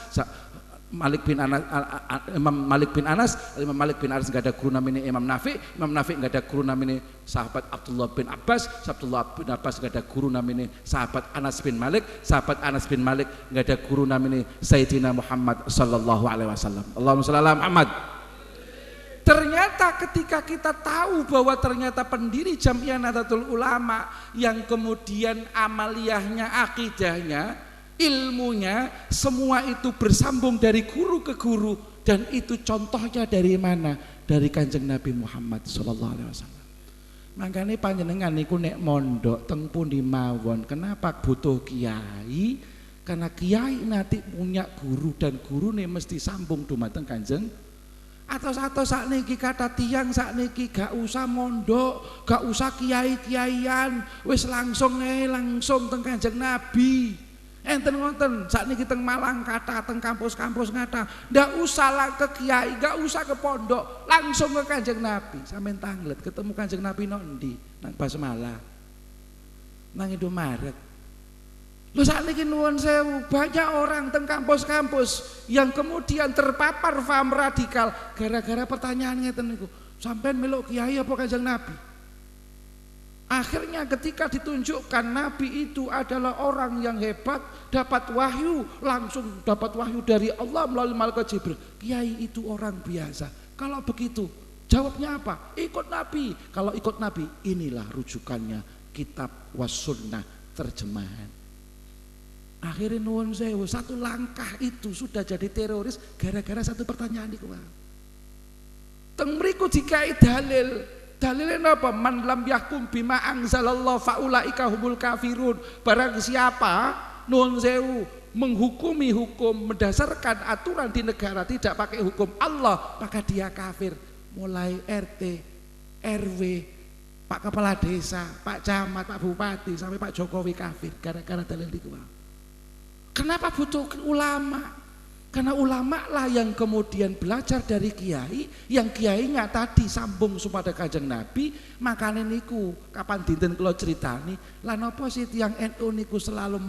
Imam Malik bin Anas, Imam Malik bin Anas enggak ada guru namanya Imam Nafi', Imam Nafi' enggak ada guru namanya sahabat Abdullah bin Abbas, Abdullah bin Abbas enggak ada guru namanya sahabat Anas bin Malik, sahabat Anas bin Malik enggak ada guru namanya Sayyidina Muhammad sallallahu alaihi wasallam. Allahumma shalli ala Muhammad. Ternyata ketika kita tahu bahwa ternyata pendiri Jamiah Nahdlatul Ulama yang kemudian amaliyahnya, akidahnya, ilmunya, semua itu bersambung dari guru ke guru, dan itu contohnya dari mana? Dari Kanjeng Nabi Muhammad sallallahu alaihi wasallam. Makanya panjenengan niku nek mondok teng pundi mawon, kenapa butuh kiai? Karena kiai nanti punya guru dan guru nih mesti sambung dumateng Kanjeng. Atau sakniki kata tiang sakniki gak usah mondok, gak usah kiai-kiaian, wis langsung teng Kanjeng Nabi. Enten ngoten sakniki teng Malang kata, teng kampus-kampus ngata, ndak usah lah ke kiai, gak usah ke pondok, langsung ke Kanjeng Nabi. Sampeyan tanglet ketemu Kanjeng Nabi nang ndi? Nang Basmalah. Nang Indomaret. Lho sakniki nuwun sewu, banyak orang teng kampus-kampus yang kemudian terpapar paham radikal gara-gara pertanyaan ngeten niku. Sampeyan melok kiai apa Kanjeng Nabi? Akhirnya ketika ditunjukkan Nabi itu adalah orang yang hebat, dapat wahyu, langsung dapat wahyu dari Allah melalui malaikat Jibril. Kiai itu orang biasa. Kalau begitu, jawabnya apa? Ikut Nabi. Kalau ikut Nabi, inilah rujukannya kitab was sunnah terjemahan. Akhirnya nuwun sewu, satu langkah itu sudah jadi teroris gara-gara satu pertanyaan niku. Teng mriku dikai dalil. Dalilnya apa? Man lam yahkum bima anzalallah faulaika humul kafirun. Barang siapa nuwun sewu menghukumi hukum berdasarkan aturan di negara tidak pakai hukum Allah, maka dia kafir. Mulai RT, RW, Pak Kepala Desa, Pak Camat, Pak Bupati sampai Pak Jokowi kafir gara-gara dalil niku. Kenapa butuh ulama? Karena ulama lah yang kemudian belajar dari kiai, yang kiainya tadi sambung kepada Kanjeng Nabi. Makanya niku kapan dinten kula ceritani, lan apa sih tiyang NU niku selalu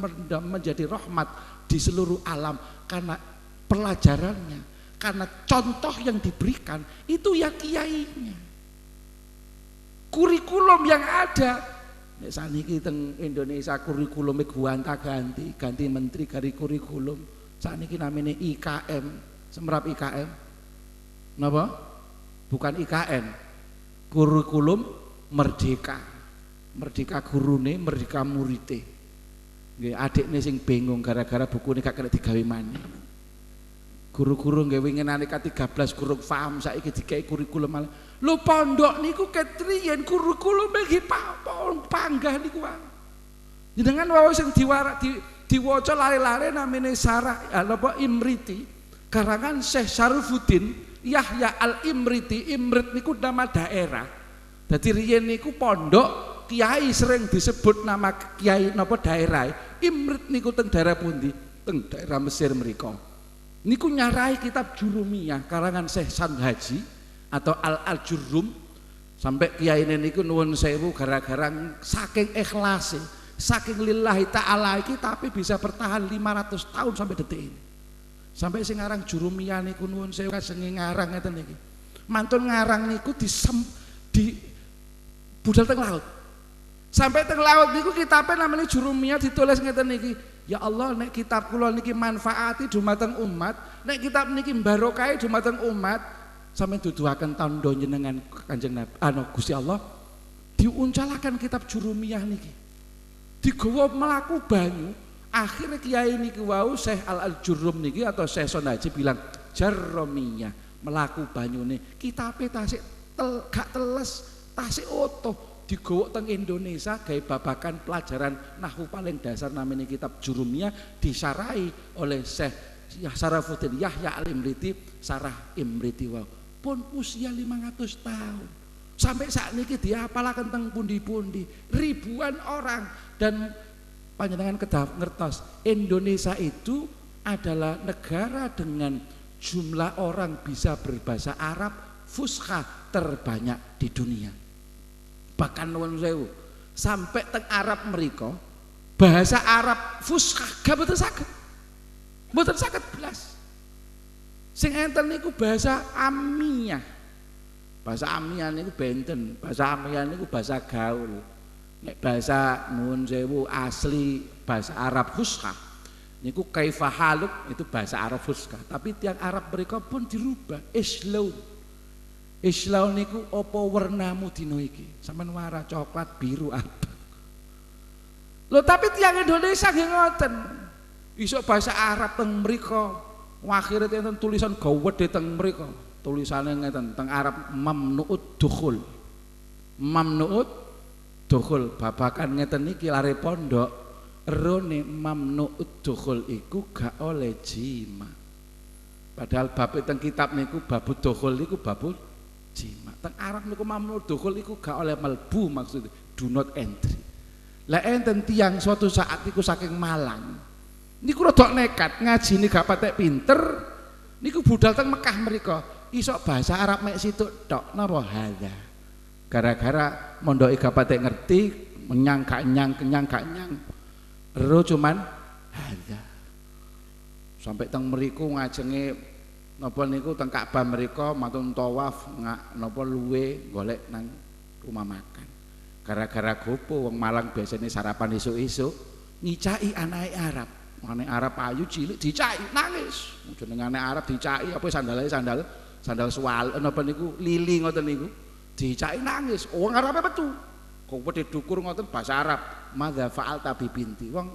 menjadi rahmat di seluruh alam karena pelajarannya, karena contoh yang diberikan itu ya kiainya. Kurikulum yang ada nek saniki teng Indonesia kurikulumnya ganti menteri dari kurikulum. Saniki namanya IKM, semrap IKM. Napa? Bukan IKN. Kurikulum merdeka. Merdeka gurune, merdeka murite. Nggih, adikne sing bingung gara-gara bukune gak kena digawe maneh. Guru-guru nggih winginane K13 guru paham saiki dikai kurikulum malah. Lho pondok niku ketriyen kurikulum iki panggah niku wae. Jenengan wae sing diwaca lare-lare namine Syarah apa Imriti. Karangan Syekh Syarifuddin Yahya Al-Imriti. Imrit niku nama daerah. Dadi riyen niku pondok kiai sering disebut nama kiai napa daerah. Imrit niku teng daerah pundi? Teng daerah Mesir mriku. Niku nyarai kitab Jurumiyah karangan Syekh San Haji atau Al-Jurrum. Sampai kiai niku nuwun sewu gara-gara saking ikhlase, saking lillahi ta'ala iki tapi bisa bertahan 500 tahun sampai detik ini. Sampai sing ngarang Jurumiyah niku nuwun sewu kasenge ngarang ngeten niki. Mantun ngarang niku di budal teng laut. Sampai teng laut niku kitabnya namanya Jurumiyah ditulis ngeten niki. Ya Allah, nek kitab kula niki manfaati dumateng umat, nek kitab niki barokahi dumateng umat, sampeyan duduhaken tandha jenengan Kanjeng Nabi, Gusti Allah, diuncalaken kitab Jurumiyah niki. Digawa mlaku banyu, akhirnya kiai niki wau Syekh Al-Jurrum niki atau Syekh Sonaji bilang, Jaromiyah mlaku banyune, kitabe tasik gak teles, tasik utuh. Digawa teng Indonesia gawe babakan pelajaran nahwu paling dasar namanya kitab Jurumiyah disarai oleh Syekh Syarifuddin Yahya Al-Imriti Sarah Imriti wau pun usia 500 tahun sampai saat ini dihafalaken teng pundi-pundi ribuan orang. Dan panjenengan ngertos Indonesia itu adalah negara dengan jumlah orang bisa berbahasa Arab fushah terbanyak di dunia. Bahkan nuwun sewu sampai teng Arab mriko bahasa Arab fushah gak mboten saged belas. Sing enten niku bahasa Amiyah. Bahasa Amiyah niku benten, bahasa Amiyah niku bahasa gaul. Nek bahasa nuwun sewu asli bahasa Arab fushah niku kaifa haluk itu bahasa Arab fushah, tapi tiang Arab mriko pun dirubah Islau niku opo warnamu dino iki? Sampeyan warna coklat, biru, apa? Lho tapi tiang Indonesia nggih ngoten. Iso bahasa Arab teng mriku. Akhire enten tulisan gawedhe teng mriku. Tulisane ngeten teng Arab mamnu'ud dukhul. Mamnu'ud dukhul. Babakan ngeten iki lare pondok. Erone mamnu'ud dukhul iku gak oleh jima. Padahal bab teng kitab niku babud dukhul niku babud jima. Teng Arab niku mamnu dukhul iku gak oleh melbu maksudnya do not entry. Lah enten tiyang suatu saat niku saking Malang. Niku rada nekat ngajine gak patek pinter. Niku budal teng Mekah mriku. Iso bahasa Arab mek situk tok napa hadza. Gara-gara mondoke gak patek ngerti, menyang gak nyang, kenyang gak nyang. Ero cuman hadza. Sampai teng mriku ngajenge napa niku teng Ka'bah mriku matun tawaf napa luwe golek nang rumah makan. Gara-gara gopo wong Malang biasanya sarapan esuk-esuk ngicaki anake Arab. Anak Arab ayu cilik dicaki nangis. Jenengane Arab dicaki apa sandal suwal napa niku lili ngoten niku. Dicaki nangis. Wong Arabe metu. Kok wedhe dukur ngoten bahasa Arab. Madza fa'alta bi binti. Wong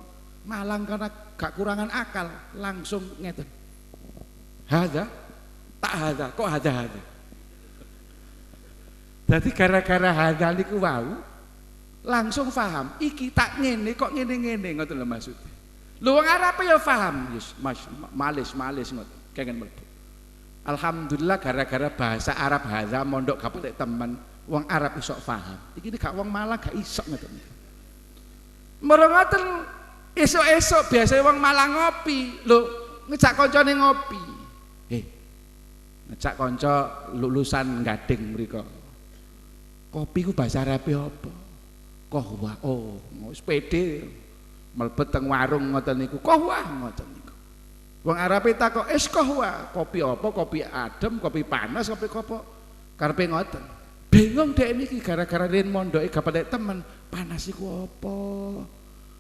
Malang karena gak kurangan akal langsung ngeten. Hadza tak hadza kok hadza. Dadi gara-gara hadza niku wau langsung paham iki tak ngene kok ngene-ngene ngoten lho maksud. Lho wong Arab ya paham, yes, malis ngoten kengken mlebu. Alhamdulillah gara-gara bahasa Arab hadza mondok kapek temen wong Arab iso paham. Iki gak wong Malang gak iso ngoten. Mergo ngoten esuk-esuk biasa wong Malang ngopi, lho ngejak koncone ngopi. Ngejak kanca lulusan Gading mriko. Kopi ku bahasa Arabe apa? Qahwa. Oh, wis pede mlebet teng warung ngoten niku. Qahwa ngoten niku. Wong Arabe takok, "Es qahwa, kopi apa? Kopi adem, kopi panas, kopi apa?" Karepe ngoten. Bingung dek niki gara-gara rin mondoke gapate temen, panas iku apa?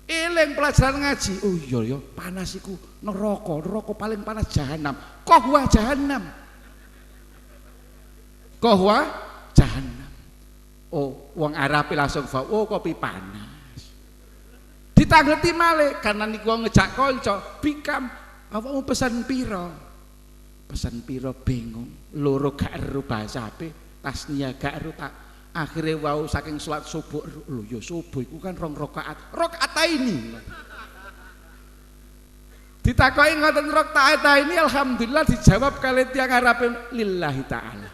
Eling pelajaran ngaji. Oh iya ya, panas iku neraka paling panas jahanam. Qahwa jahanam. Qahwa jahanam. Oh, wong Arab langsung oh kopi panas. Ditangleti malih karena niku ngejak kanca, bikam awakmu pesan piro? Pesan piro bingung. Loro gak ero bahasa ape, tasnia gak ero tak akhirnya wau saking salat subuh lho ya subuh iku kan 2 rakaat ini ditakoki ngoten rakaat ini alhamdulillah dijawab kali tiyang Arab lillahi taala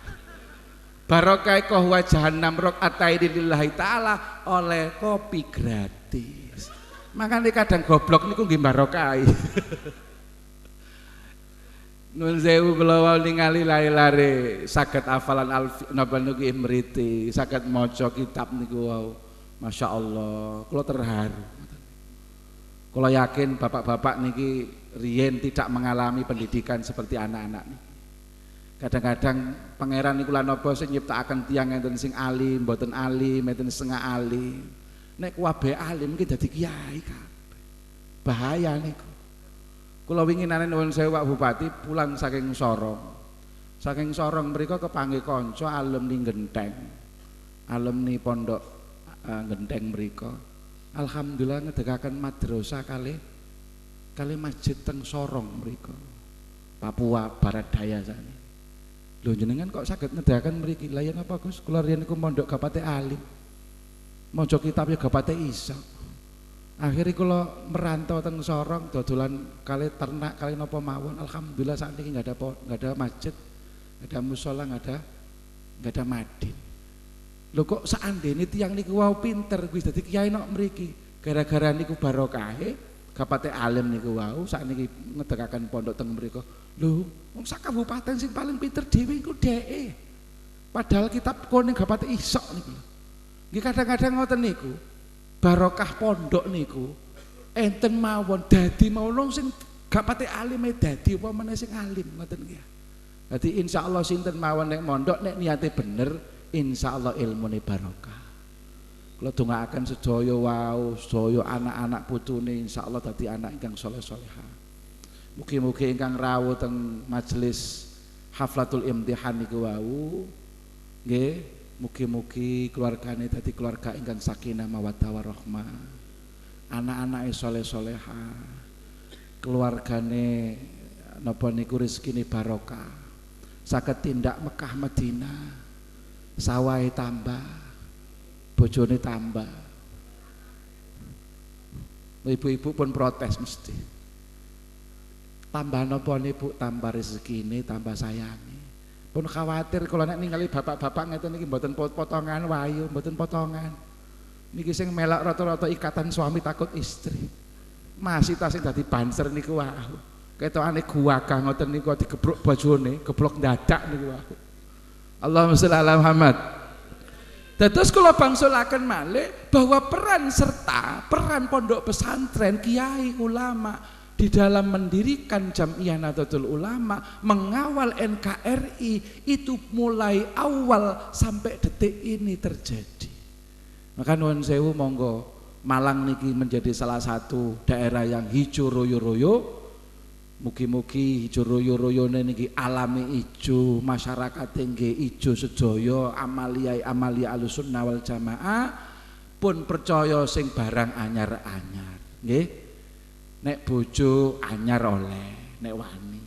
barokah qahwa jahannam rakaat ini lillahi taala oleh kopi gratis makanya kadang goblok niku nggih barokah. Nun sewu kula wau ningali lare-lare saged hafalan napa niku mriti, saged maca kitab niku wau. Masyaallah, kula terharu. Kula yakin bapak-bapak niki riyen tidak mengalami pendidikan seperti anak-anak niki. Kadang-kadang pangeran niku lan napa sing nyiptakaken tiyang enten sing alim, mboten alim, enten setengah alim. Nek kabeh alim iki dadi kiai kabeh. Bahaya niku. Kula wingi nane nuwun sewu Pak Bupati pulang saking Sorong. Saking Sorong mriku kepanggih kanca alumni Genteng. Alumni pondok Genteng mriku. Alhamdulillah ngedegaken madrasah kali masjid teng Sorong mriku. Papua Barat Daya sane. Lho jenengan kok saged ngedegaken mriki? Lah yen apa Gus? Kula riyen niku mondok gapate alim. Maca kitab ya gapate iso. Akhirnya kalau merantau teng Sorong dodolan kali ternak kali nopo mawon alhamdulillah saat ini nggak ada masjid, nggak ada musola, nggak ada madin. Lho kok seandainya tiang niku wau pinter wis dadi kiai nok mriki gara-gara niku barokahe kapate alim niku wau saat niki ngedekaken pondok teng mriku. Lho wong sak kabupaten sing paling pinter dhewe iku dheke. Padahal kitab kuning gapate isok niku. Nggih kadang-kadang ngoten niku. Barokah pondok niku enten mawon dadi mawon sing gak pati alime dadi apa meneh sing alim ngoten nggih. Dadi insyaallah sinten mawon nek mondok nek niate bener insyaallah ilmune barokah. Kula dongaaken sedaya wau sedaya anak-anak putune insyaallah dadi anak ingkang saleh-salehah. Mugi-mugi ingkang rawuh teng majelis haflatul imtihan niku wau nggih. Mugi-mugi keluargane dadi keluarga ingkang sakinah mawaddah warahmah. Anak-anake saleh-salehah. Keluargane napa niku rezekine barokah. Saged tindak Mekah Madinah. Sawahe tambah, bojone tambah. Ibu-ibu pun protes mesti. Tambah napa niku tambah rezekine, tambah sayange. Pun khawatir kalau nek ningali bapak-bapak ngeten niki mboten potongan wayu, mboten potongan. Niki sing melak rata-rata ikatan suami takut istri. Masih tasing dadi banser niku wau. Ketokane guwagah ngoten niku digebrok bojone, geblok dadak niku wau. Allahumma sholli ala Muhammad. Dados kula bangsulaken malih bahwa peran serta peran pondok pesantren, kiai, ulama di dalam mendirikan Jam'iyah Nahdlatul Ulama, mengawal NKRI itu mulai awal sampai detik ini terjadi. Maka nuwun sewu monggo Malang niki menjadi salah satu daerah yang hijau royo-royo. Mugi-mugi hijau royo-royone niki alami ijo, masyarakat nggih ijo sedaya, amalia Ahlussunnah wal Jamaah pun percaya sing barang anyar-anyar. Nggih. Nek bojo anyar oleh, nek wani.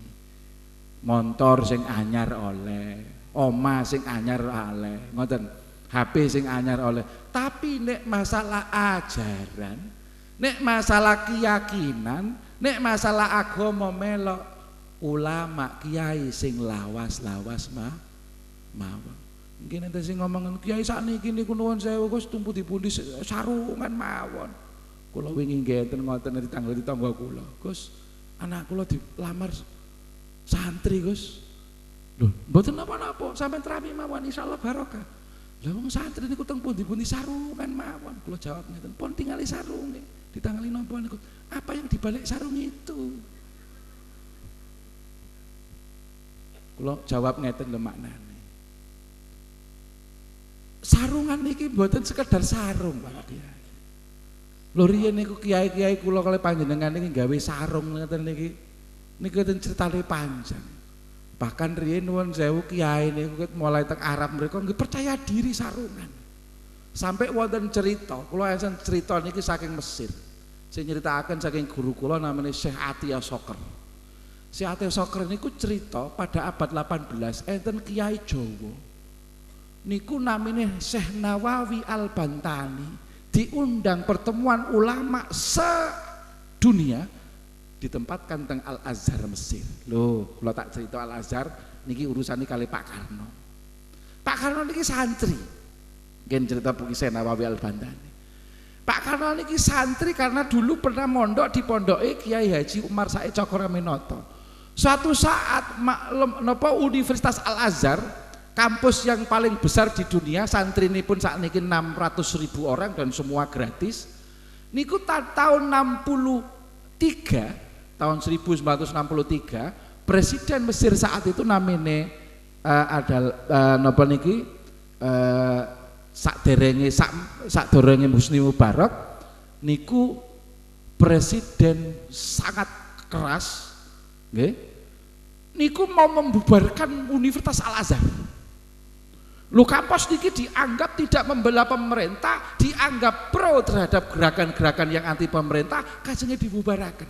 Montor sing anyar oleh, omah sing anyar oleh. Ngoten. HP sing anyar oleh. Tapi nek masalah ajaran, nek masalah keyakinan, nek masalah agama melok ulama kiai sing lawas-lawas mawon. Nggih enten sing ngomong kiai sakniki niku nuwun sewu Gus tumpu dipundi sarungan mawon. Kula wingi nggih enten ngoten di tangga kula. Gus, anak kula dilamar santri Gus. Lho, mboten napa-napa, sampean terapi mawon insyaallah barokah. Lah wong santri niku teng pundi-pundi sarungan mawon. Kula jawab ngeten, pun tingali sarunge. Ditanggali napa niku? Apa yang dibalik sarung itu? Kula jawab ngeten lho maknane. Sarungan niki mboten sekedar sarung, Pak Kiai. Lho riyen niku kiai-kiai kula kalih panjenengan niki gawe sarung ngeten niki. Niku ten critane panjang. Bahkan riyen nuwun sewu kiai niku mulai teng Arab mereka nggih percaya diri sarungan. Sampai wonten cerita, kula enten cerita niki saking Mesir. Sing nyritakaken saking guru kula namanya Syekh Atiyah Soker. Syekh Atiyah Soker niku cerita pada abad 18 enten kiai Jawa. Niku namine Syekh Nawawi Al-Bantani diundang pertemuan ulama sedunia ditempatkan teng Al-Azhar Mesir. Loh, kalau tak cerita Al-Azhar niki urusan kali Pak Karno. Pak Karno niki santri. Nggih cerita Syekh Nawawi Al-Bantani. Pak Karno niki santri karena dulu pernah mondok di pondoke Kiai Haji Umar Said Cokroaminoto. Suatu saat Universitas Al-Azhar, kampus yang paling besar di dunia, santri ini pun saat ini 600.000 orang dan semua gratis. Niku tahun 1963 Presiden Mesir saat itu namanya adalah napa niki sakderenge Husni Mubarak niku presiden sangat keras nggih niku mau membubarkan Universitas Al-Azhar. Lho kampus niki dianggap tidak membela pemerintah, dianggap pro terhadap gerakan-gerakan yang anti pemerintah, kajenge dibubarkan.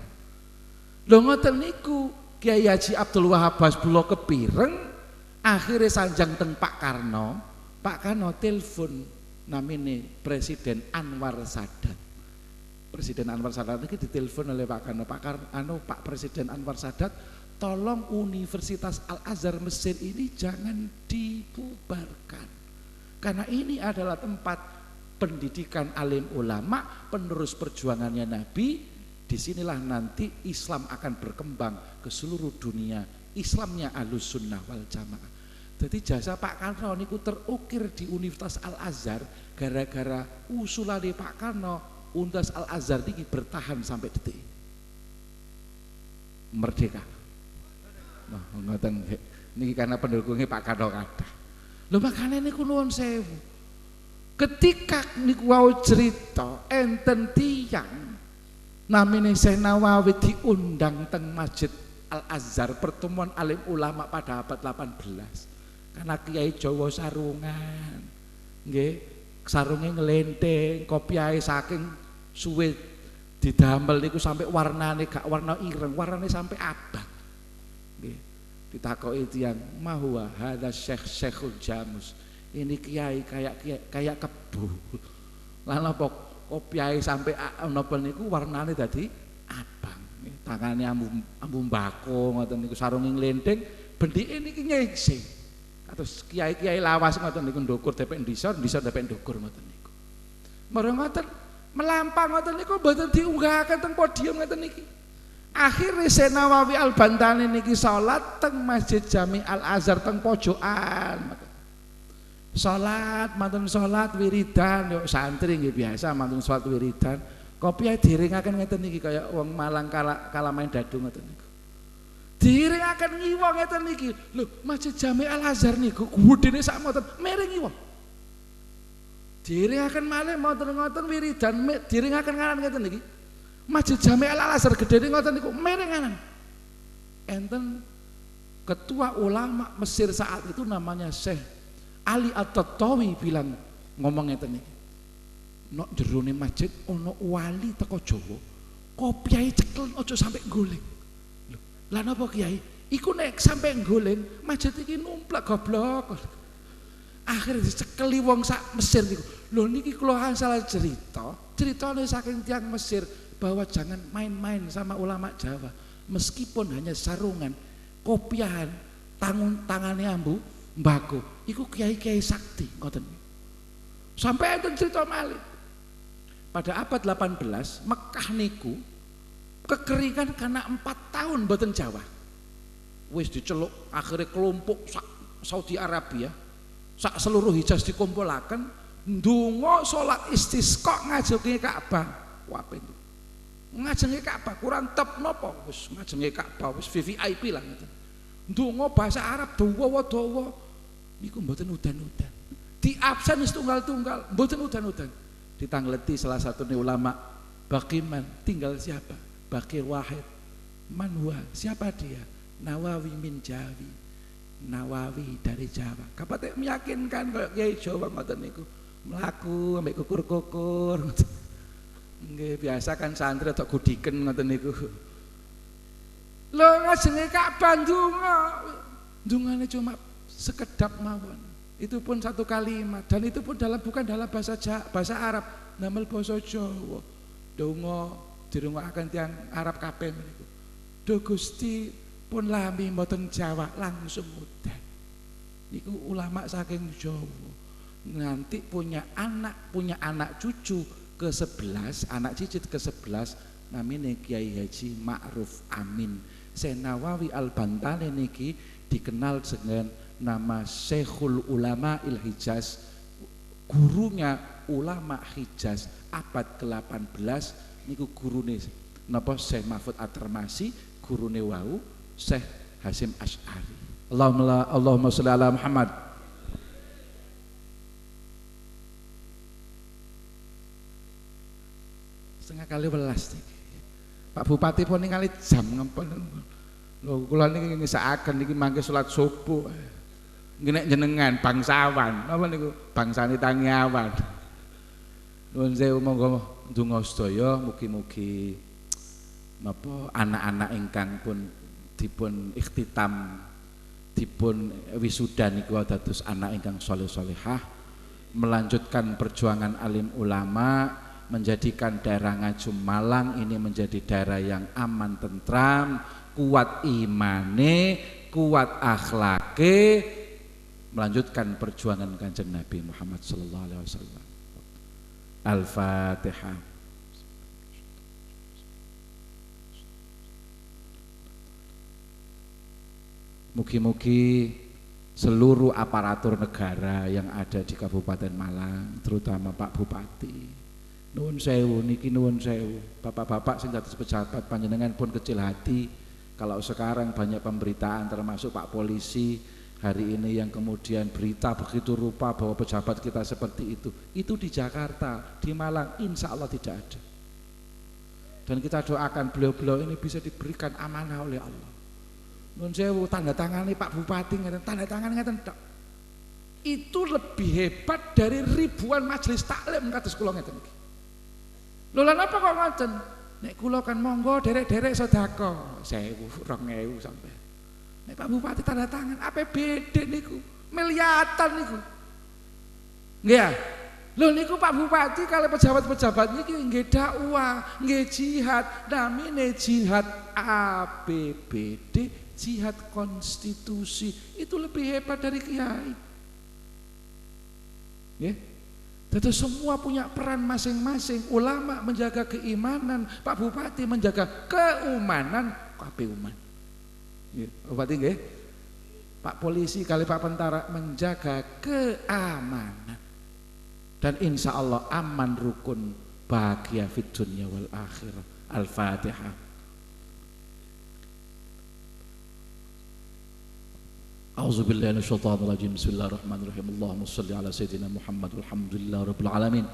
Lho ngoten niku Kiai Haji Abdul Wahab Hasbullah kepireng, akhirnya sanjang teng Pak Karno telepon namine Presiden Anwar Sadat. Presiden Anwar Sadat ini ditelepon oleh Pak Karno, Pak Presiden Anwar Sadat, tolong Universitas Al-Azhar Mesir ini jangan dibubarkan karena ini adalah tempat pendidikan alim ulama, penerus perjuangannya Nabi. Disinilah nanti Islam akan berkembang ke seluruh dunia, Islamnya Ahlussunnah wal Jamaah. Jadi jasa Pak Karno niku terukir di Universitas Al-Azhar gara-gara usulane Pak Karno Universitas Al-Azhar ini bertahan sampai detik merdeka. Nah, ngoten niki karena pendukungnya Pak Karno kathah. Lho makane niku nuwun sewu. Ketika niku wau cerita enten tiyang namine Syekh Nawawi diundang teng Masjid Al-Azhar pertemuan alim ulama pada abad 18. Karena kiai Jawa sarungan. Nggih, sarunge nglenteng, kopiahe saking suwe didamel niku sampai warnane gak warna ireng, warnane sampai abang. Nggih. Ditakoki tiyang, "Mahwa hadza Syekhul Jamus." Ini kiai kayak kebu. Lan apa kopiahe sampai napa niku warnane dadi abang. Tangane ambu mbako ngoten niku sarunge nglenteng, bendike niki nyeksing. Terus kiai-kiai lawas ngoten niku ndukur depek ndisa depek ndukur ngoten niku. Marang ngoten melampang ngoten niku mboten diunggahaken teng podium ngoten niki. Akhire Syekh Nawawi Al-Bantani niki salat teng Masjid Jami Al-Azhar teng pojokan. Salat, mantun salat wiridan yo santri nggih biasa mantun salat wiridan. Kopi ae diringaken ngeten iki kaya wong Malang kala main dadu ngoten niku. Diringaken ngiwong ngeten iki. Lho, Masjid Jami Al Azhar niku gedene sak moten miring ngiwong. Diringaken malih moten-moten wiridan diringaken ngaran ngeten iki. Masjid Jami Al Azhar gedene ngoten niku miring ngaran. Enten ketua ulama Mesir saat itu namanya Syekh Ali At-Tattawi bilang ngomong ngeten iki. Nok jerone masjid ana wali teko Jawa. Kopiahe cekel aja sampe goleng. Lho, lah napa Kiai? Iku nek sampe goleng, masjid iki numplak goblok. Akhirnya dicekeli wong sak Mesir niku. Lho niki kula salah cerita. Ceritane saking tiang Mesir bahwa jangan main-main sama ulama Jawa. Meskipun hanya sarungan, kopiahan, tangannya ambu, mbako. Iku kiai-kiai sakti ngoten. Sampai enten cerita malih. Pada abad 18, Mekah niku kekeringan karena 4 tahun mboten Jawa. Wis diceluk akhirnya kelompok sak Saudi Arabia, sak seluruh Hijaz dikumpulaken, ndonga salat istisqa ngajengi Ka'bah. Wape itu. Ngajengi Ka'bah kurang tep napa wis ngajengi Ka'bah wis VVIP lah ngoten. Ndonga bahasa Arab dawa-dawa niku mboten udan-udan. Di absen tunggal-tunggal mboten udan-udan. Ditangleti salah satu ulama Bakiman, tinggal siapa? Bakir Wahid. Manhua, siapa dia? Nawawi min Jawi. Nawawi dari Jawa. Kapan meyakinkan kayak Kiai Jawa ngoten niku. Mlaku ambek kukur-kukur. Nggih biasa kan santri atau gudiken ngoten niku. Lho ngajenge Ka'bah ndonga. Ndongane cuma sekedap mawon. Itu pun satu kalimat dan itu pun bukan dalam bahasa Arab, namel basa Jawa. Donga dirungokake tiyang Arab kabeh niku. Do Gusti pun lami mboten Jawa langsung udan. Niku ulama saking Jawa. Nanti punya anak cucu ke-11, anak cicit ke-11 namine Kiai Haji Ma'ruf Amin. Senawawi Al-Bantani niki dikenal dengan nama Syekhul Ulama Il Hijaz, gurunya ulama Hijaz abad ke-18 niku gurune napa Syekh Mahfud At-Tirmasi, gurune wau Syekh Hasyim Asy'ari. Allahumma sholli ala Muhammad. Setengah kali 11 niki. Pak Bupati pun ningali jam ngempel. Lho kula niki ngisakaken niki mangke salat subuh. Nggih nek jenengan bangsawan, napa niku bangsane Tangiawan. Nuwun sewu monggo ndonga sedaya mugi-mugi napa anak-anak ingkang pun dipun ikhtitam dipun wisuda niku dados anak ingkang saleh-salehah, melanjutkan perjuangan alim ulama, menjadikan daerah Ngajum Malang ini menjadi daerah yang aman tentram, kuat imane, kuat akhlake, melanjutkan perjuangan Kanjeng Nabi Muhammad sallallahu alaihi wasallam. Al-Fatihah. Mugi-mugi seluruh aparatur negara yang ada di Kabupaten Malang, terutama Pak Bupati, nuwun sewu niki nuwun sewu, bapak-bapak sing dados pejabat panjenengan pun kecil hati kalau sekarang banyak pemberitaan termasuk Pak Polisi hari ini yang kemudian berita begitu rupa bahwa pejabat kita seperti itu di Jakarta, di Malang insya Allah tidak ada. Dan kita doakan beliau-beliau ini bisa diberikan amanah oleh Allah. Nun sewu tanda tangani Pak Bupati ngeten, tanda tangan ngeten tok. Itu lebih hebat dari ribuan majelis taklim kados kula ngeten iki. Lho lha napa kok ngoten? Nek kula kan monggo derek-derek sedekah 1000, 2000 sampai. Nek Pak Bupati tanda tangan APBD niku miliatan niku. Nggih ya? Lho niku Pak Bupati kalau pejabat-pejabat niki nggih dakwah, nggih jihad, namine jihad APBD, jihad konstitusi. Itu lebih hebat dari kiai. Nggih. Jadi semua punya peran masing-masing. Ulama menjaga keimanan, Pak Bupati menjaga keumanan, kabeh umat. Bupati nggih. Pak polisi kali Pak tentara menjaga keamanan. Dan insya Allah aman, rukun, bahagia fid dunya wal akhirah. Al-Fatihah. A'udzubillahi minasyaitonir rajim. Bismillahirrahmanirrahim. Allahumma shalli ala sayyidina Muhammad walhamdulillahi rabbil alamin.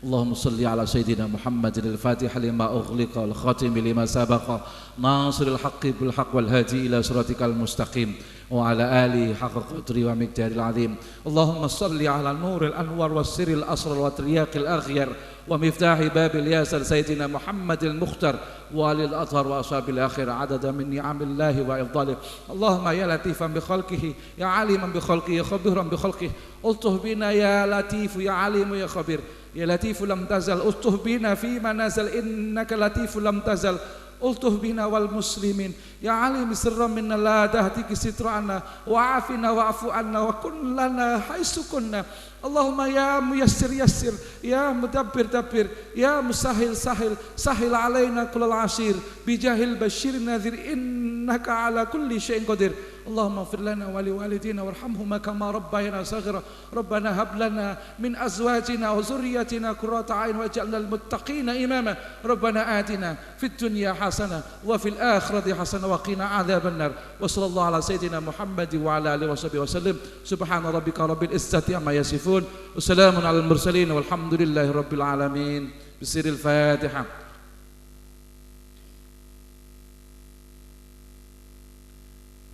اللهم صل على سيدنا محمد الفاتح لما أغلق والخاتم لما سبق ناصر الحق بالحق والهادي إلى صراطك المستقيم وعلى آله حق قدره ومقداره العظيم. اللهم صل على النور الأنور والسر الأسرار والترياق الأغير ومفتاح باب الياسر سيدنا محمد المختار وآل الأطهر وأصحاب الآخر عدد من نعم الله وإفضاله. اللهم يا لطيفا بخلقه يا عليما بخلقه يا خبيرا بخلقه ألطف بنا يا لطيف يا عليم يا خبير يا لطيف لم تزل ألطف بنا فيما نزل إنك لطيف لم تزل ألطف بنا والمسلمين يا عليم سرا منا لا تهتك ستر عنا وعافنا واعف عنا وكن لنا حيث كنا. اللهم يا ميسر يسر يا مدبر دبر يا مسهل سهل سهل علينا كل العسير بجاه البشير النذير إنك على كل شيء قدير. اللهم اغفر لنا ولوالدينا وارحمهما كما ربيانا صغيرا. ربنا هب لنا من أزواجنا وذرياتنا قرة أعين واجعلنا للمتقين إماما. ربنا آتنا في الدنيا حسنة وفي الآخرة حسنة وقنا عذاب النار. وصلى الله على سيدنا محمد وعلى آله وصحبه وسلم. سبحان ربك رب العزة عما يصفون وسلام على المرسلين والحمد لله رب العالمين. بسر الفاتحة.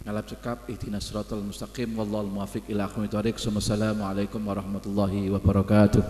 Ngalap cekap ihdinas siratal mustaqim wallahul muwaffiq ila aqwamit thoriq. Wassalamualaikum warahmatullahi wabarakatuh.